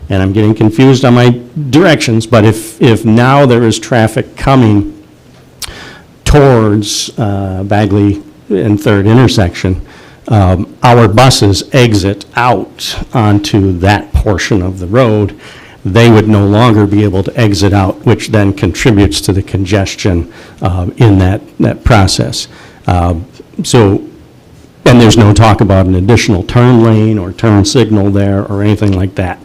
And I'm getting confused on my directions, but if now there is traffic coming towards Bagley and 3rd intersection, our buses exit out onto that portion of the road. They would no longer be able to exit out, which then contributes to the congestion in that process. And there's no talk about an additional turn lane or turn signal there or anything like that.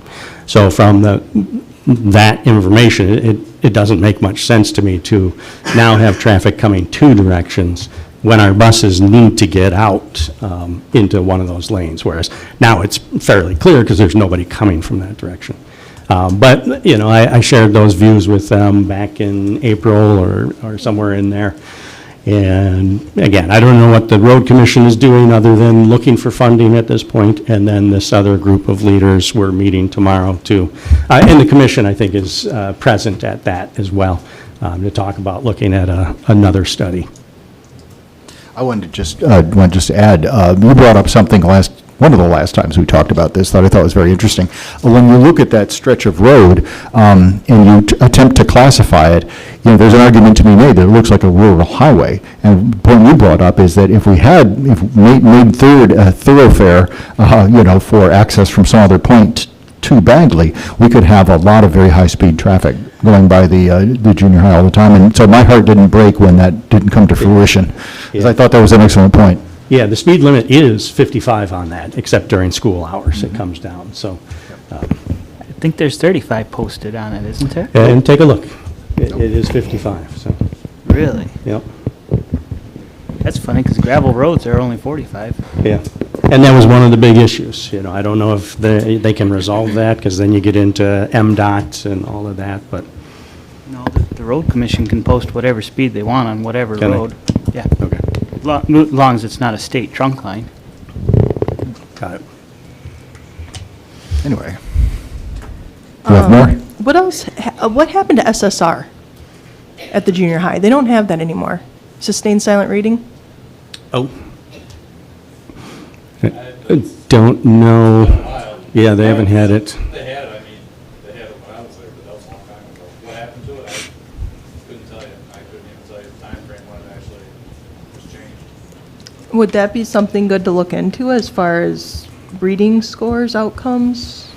So from that information, it doesn't make much sense to me to now have traffic coming two directions when our buses need to get out into one of those lanes, whereas now it's fairly clear because there's nobody coming from that direction. But, I shared those views with them back in April or somewhere in there. And again, I don't know what the Road Commission is doing other than looking for funding at this point, and then this other group of leaders we're meeting tomorrow too. And the commission, I think, is present at that as well to talk about looking at another study. I wanted to just add, you brought up something one of the last times we talked about this that I thought was very interesting. When you look at that stretch of road and you attempt to classify it, there's an argument to be made that it looks like a rural highway. And the point you brought up is that if we made Third a thoroughfare, for access from some other point to Bagley, we could have a lot of very high-speed traffic going by the junior high all the time. And so my heart didn't break when that didn't come to fruition, because I thought that was an excellent point. Yeah, the speed limit is 55 on that, except during school hours, it comes down, so. I think there's 35 posted on it, isn't there? And take a look. It is 55, so. Really? Yep. That's funny, because gravel roads are only 45. Yeah. And that was one of the big issues, I don't know if they can resolve that, because then you get into MDOT and all of that, but. No, the road commission can post whatever speed they want on whatever road. Yeah. Okay. As long as it's not a state trunk line. Got it. Anyway. Do you have more? What else, what happened to SSR at the junior high? They don't have that anymore. Sustained silent reading? Oh. I don't know. Yeah, they haven't had it. They had it, they had it when I was there, but that was a long time ago. What happened to it, I couldn't tell you. I couldn't even tell you the timeframe when it actually was changed. Would that be something good to look into as far as reading scores, outcomes?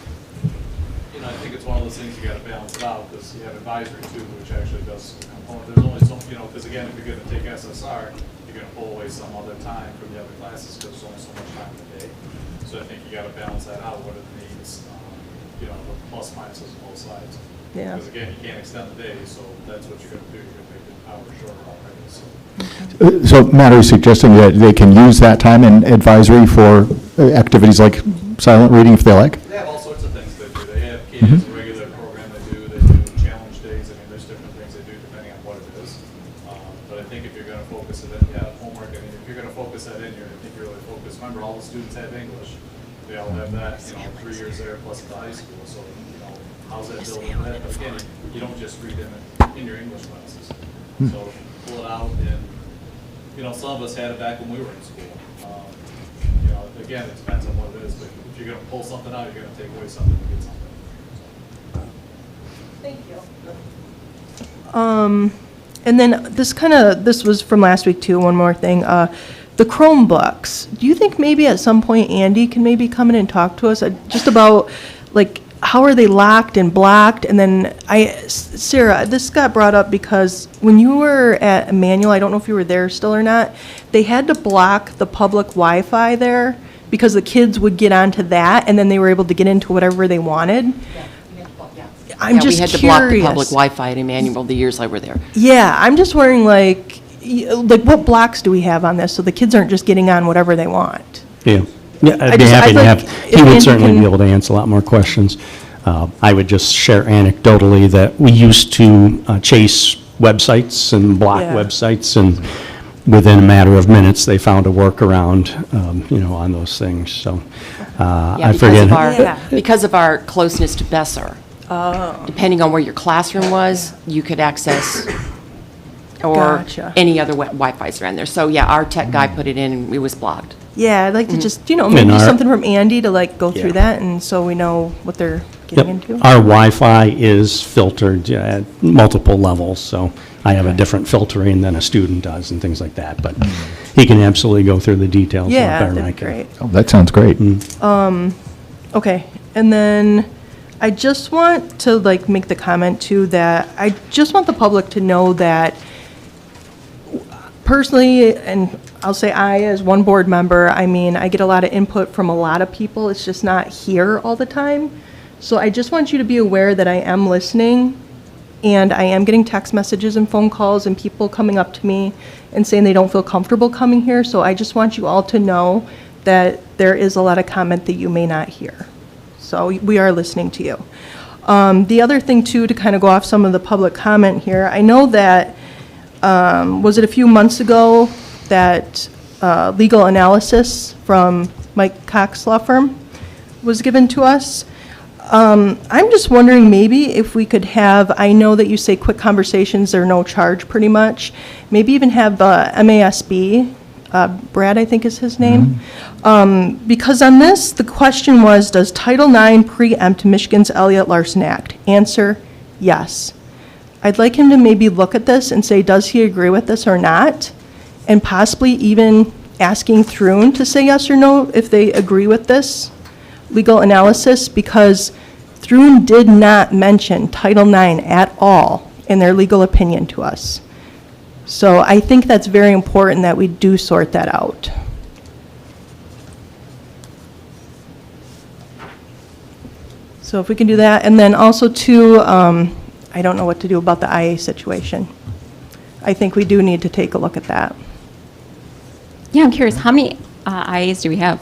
I think it's one of those things you gotta balance it out, because you have advisory too, which actually does a component. There's only some, because again, if you're gonna take SSR, you're gonna pull away some other time from the other classes, because there's only so much time in the day. So I think you gotta balance that out, what it needs, the plus minuses on both sides. Yeah. Because again, you can't extend the day, so that's what you're gonna do, you're gonna make the hour shorter already, so. So Matt, are you suggesting that they can use that time in advisory for activities like silent reading if they like? They have all sorts of things they do. They have kids, a regular program they do challenge days. There's different things they do depending on what it is. But I think if you're going to focus it in, homework, if you're going to focus that in, I think you're really focused. Remember, all the students have English. They all have that, 3 years there plus at the high school. So, how's that building that? But again, you don't just read in it. in your English classes. So pull it out and, some of us had it back when we were in school. Again, it depends on what it is, but if you're gonna pull something out, you're gonna take away something to get something. Thank you. And then this was from last week too, one more thing. The Chromebooks, do you think maybe at some point Andy can maybe come in and talk to us just about, like, how are they locked and blocked? And then Sarah, this got brought up because when you were at Emmanuel, I don't know if you were there still or not, they had to block the public Wi-Fi there because the kids would get onto that and then they were able to get into whatever they wanted. I'm just we had to curious. block the public Wi-Fi at Emmanuel the years I were there. Yeah, I'm just wondering, like what blocks do we have on this so the kids aren't just getting on whatever they want? Yeah, I'd be happy to have, he would certainly be able to answer a lot more questions. I would just share anecdotally that we used to chase websites and block websites, and within a matter of minutes, they found a workaround, on those things, so I forget. Because of our closeness to Besser. Depending on where your classroom was, you could access or any other Wi-Fi's around there. So yeah, our tech guy put it in and it was blocked. Yeah, I'd like to just, maybe something from Andy to like go through that and so we know what they're getting into. Our Wi-Fi is filtered at multiple levels, so I have a different filtering than a student does and things like that, but he can absolutely go through the details. Yeah, that'd be great. Oh, that sounds great. Okay, and then I just want to make the comment too that I just want the public to know that personally, and I'll say I as one board member, I get a lot of input from a lot of people. It's just not here all the time. So I just want you to be aware that I am listening and I am getting text messages and phone calls and people coming up to me and saying they don't feel comfortable coming here. So I just want you all to know that there is a lot of comment that you may not hear. So we are listening to you. The other thing too, to kind of go off some of the public comment here, I know that, was it a few months ago that legal analysis from Mike Cox Law Firm was given to us? I'm just wondering maybe if we could have, I know that you say quick conversations, they're no charge pretty much, maybe even have MASB, Brad I think is his name, because on this the question was, does Title IX preempt Michigan's Elliott-Larsen Act? Answer, yes. I'd like him to maybe look at this and say, does he agree with this or not? And possibly even asking Thrun to say yes or no if they agree with this legal analysis, because Thrun did not mention Title IX at all in their legal opinion to us. So I think that's very important that we do sort that out. So if we can do that, and then also too, I don't know what to do about the IA situation. I think we do need to take a look at that. Yeah, I'm curious, how many IAs do we have?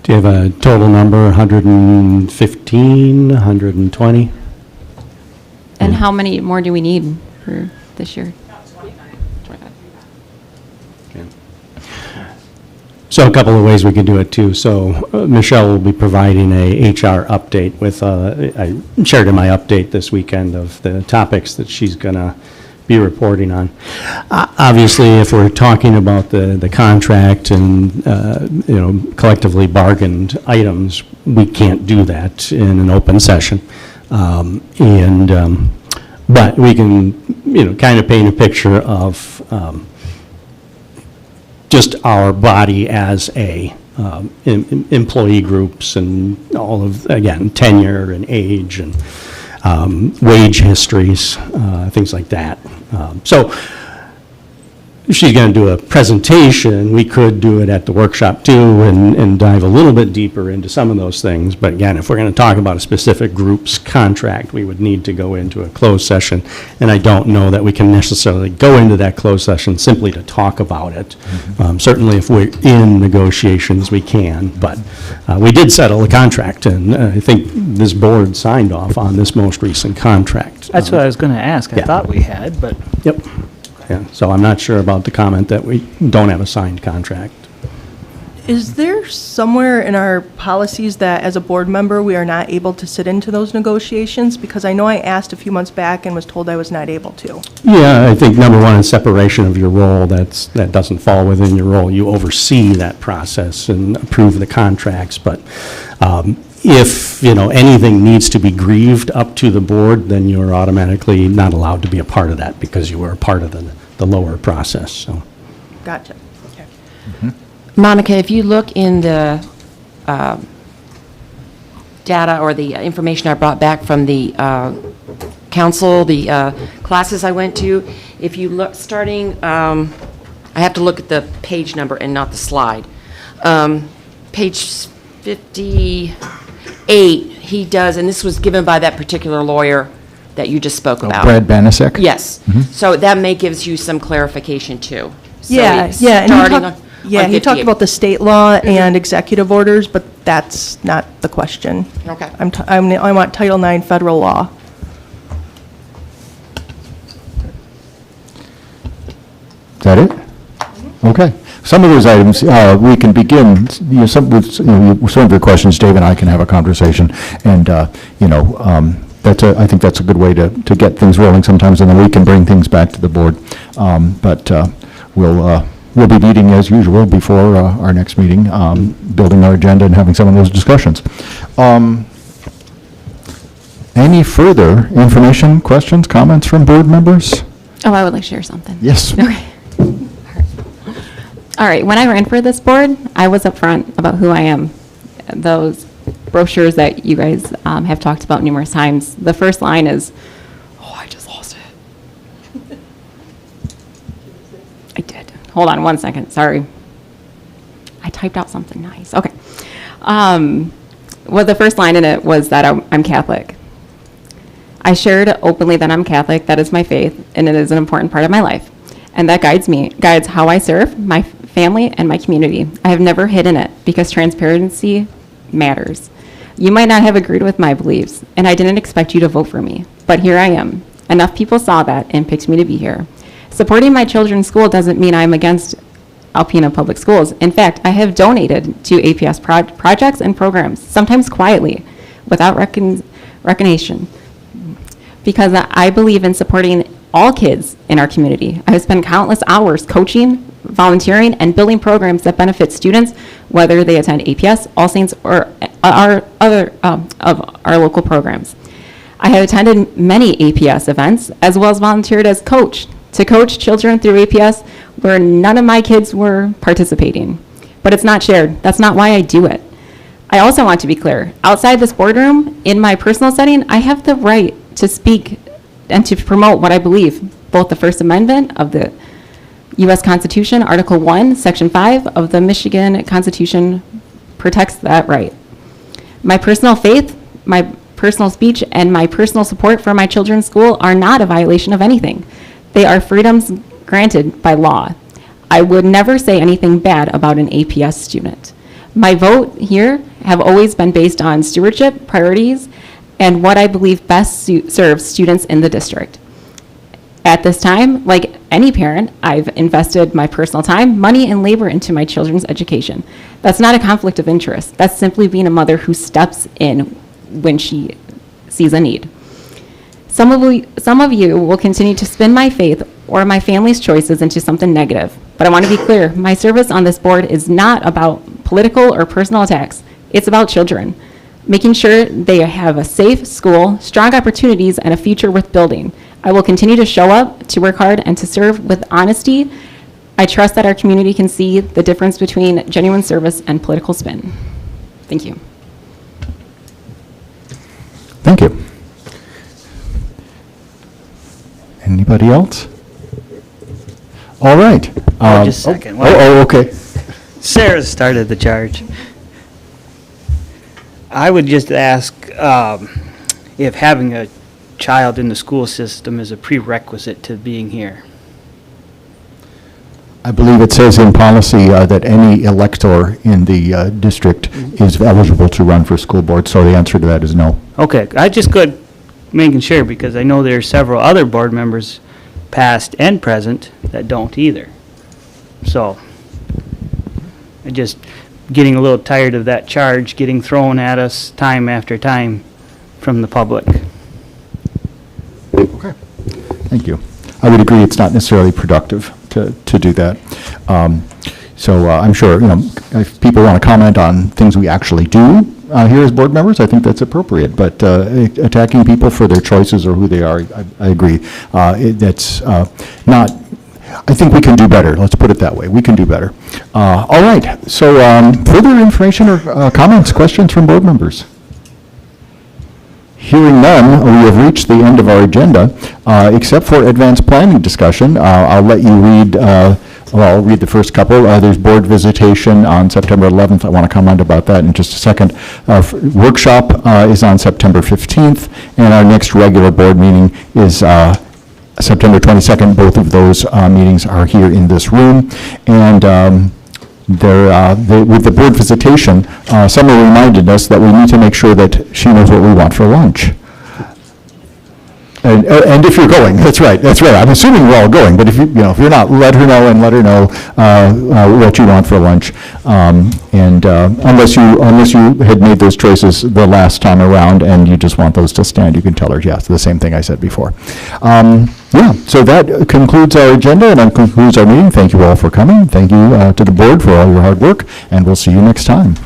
Do you have a total number, 115, 120? And how many more do we need for this year? So a couple of ways we could do it too. So Michelle will be providing a HR update with, I shared in my update this weekend of the topics that she's going to be reporting on. Obviously, if we're talking about the contract and, collectively bargained items, we can't do that in an open session. But we can, kind of paint a picture of just our body as a employee groups and all of, again, tenure and age and wage histories, things like that. So if she's going to do a presentation, we could do it at the workshop too and dive a little bit deeper into some of those things. But again, if we're going to talk about a specific group's contract, we would need to go into a closed session. And I don't know that we can necessarily go into that closed session simply to talk about it. Certainly if we're in negotiations, we can. But we did settle a contract, and I think this board signed off on this most recent contract. That's what I was going to ask. I thought we had, but. Yep. Yeah, so I'm not sure about the comment that we don't have a signed contract. Is there somewhere in our policies that as a board member, we are not able to sit into those negotiations? Because I know I asked a few months back and was told I was not able to. Yeah, I think number one is separation of your role. That doesn't fall within your role. You oversee that process and approve the contracts, but if, anything needs to be grieved up to the board, then you're automatically not allowed to be a part of that because you were a part of the lower process, so. Gotcha. Okay. Monica, if you look in the data or the information I brought back from the council, the classes I went to, if you look, starting, I have to look at the page number and not the slide. Page 58, he does, and this was given by that particular lawyer that you just spoke about. Brad Banasek? Yes. So that may gives you some clarification, too. So Yeah, it's yeah. And starting on he talked 58. about the state law and executive orders, but that's not the question. Okay. I want Title IX federal law. Is that it? Okay. Some of those items, we can begin, some of your questions, Dave and I can have a conversation, and, I think that's a good way to get things rolling sometimes, and then we can bring things back to the board. But we'll be meeting as usual before our next meeting, building our agenda and having some of those discussions. Any further information, questions, comments from board members? Oh, I would like to share something. Yes. Okay. All right, when I ran for this board, I was upfront about who I am. Those brochures that you guys have talked about numerous times, the first line is, "Oh, I just lost it." I did. Hold on one second, sorry. I typed out something nice. Okay. Well, the first line in it was that I'm Catholic. I shared openly that I'm Catholic, that is my faith, and it is an important part of my life. And that guides how I serve my family and my community. I have never hidden it because transparency matters. You might not have agreed with my beliefs, and I didn't expect you to vote for me, but here I am. Enough people saw that and picked me to be here. Supporting my children's school doesn't mean I'm against Alpena Public Schools. In fact, I have donated to APS projects and programs, sometimes quietly, without recognition, because I believe in supporting all kids in our community. I have spent countless hours coaching, volunteering, and building programs that benefit students, whether they attend APS, All Saints, or our other of our local programs. I have attended many APS events, as well as volunteered as coach to coach children through APS where none of my kids were participating. But it's not shared. That's not why I do it. I also want to be clear. Outside this boardroom, in my personal setting, I have the right to speak and to promote what I believe. Both the First Amendment of the U.S. Constitution, Article 1, Section 5 of the Michigan Constitution protects that right. My personal faith, my personal speech, and my personal support for my children's school are not a violation of anything. They are freedoms granted by law. I would never say anything bad about an APS student. My vote here have always been based on stewardship, priorities, and what I believe best serves students in the district. At this time, like any parent, I've invested my personal time, money, and labor into my children's education. That's not a conflict of interest. That's simply being a mother who steps in when she sees a need. Some of you will continue to spin my faith or my family's choices into something negative. But I want to be clear, my service on this board is not about political or personal attacks. It's about children, making sure they have a safe school, strong opportunities, and a future worth building. I will continue to show up, to work hard, and to serve with honesty. I trust that our community can see the difference between genuine service and political spin. Thank you. Thank you. Anybody else? All right. Just a second. Okay. Sarah started the charge. I would just ask if having a child in the school system is a prerequisite to being here. I believe it says in policy that any elector in the district is eligible to run for school board, so the answer to that is no. Okay, I just could making sure because I know there are several other board members, past and present, that don't either. So, getting a little tired of that charge getting thrown at us time after time from the public. Thank you. I would agree it's not necessarily productive to do that. So I'm sure, if people want to comment on things we actually do here as board members, I think that's appropriate. But attacking people for their choices or who they are, I agree. That's not, I think we can do better. Let's put it that way. We can do better. All right. So further information or comments, questions from board members? Hearing none, we have reached the end of our agenda, except for advanced planning discussion. I'll let you read, I'll read the first couple. There's board visitation on September 11th. I want to comment about that in just a second. Workshop is on September 15th, and our next regular board meeting is September 22nd. Both of those meetings are here in this room. And with the board visitation, Summer reminded us that we need to make sure that she knows what we want for lunch. And if you're going, that's right. I'm assuming we're all going, but if you're not, let her know what you want for lunch. And unless you had made those choices the last time around and you just want those to stand, you can tell her yes, the same thing I said before. So that concludes our agenda and that concludes our meeting. Thank you all for coming. Thank you to the board for all your hard work, and we'll see you next time.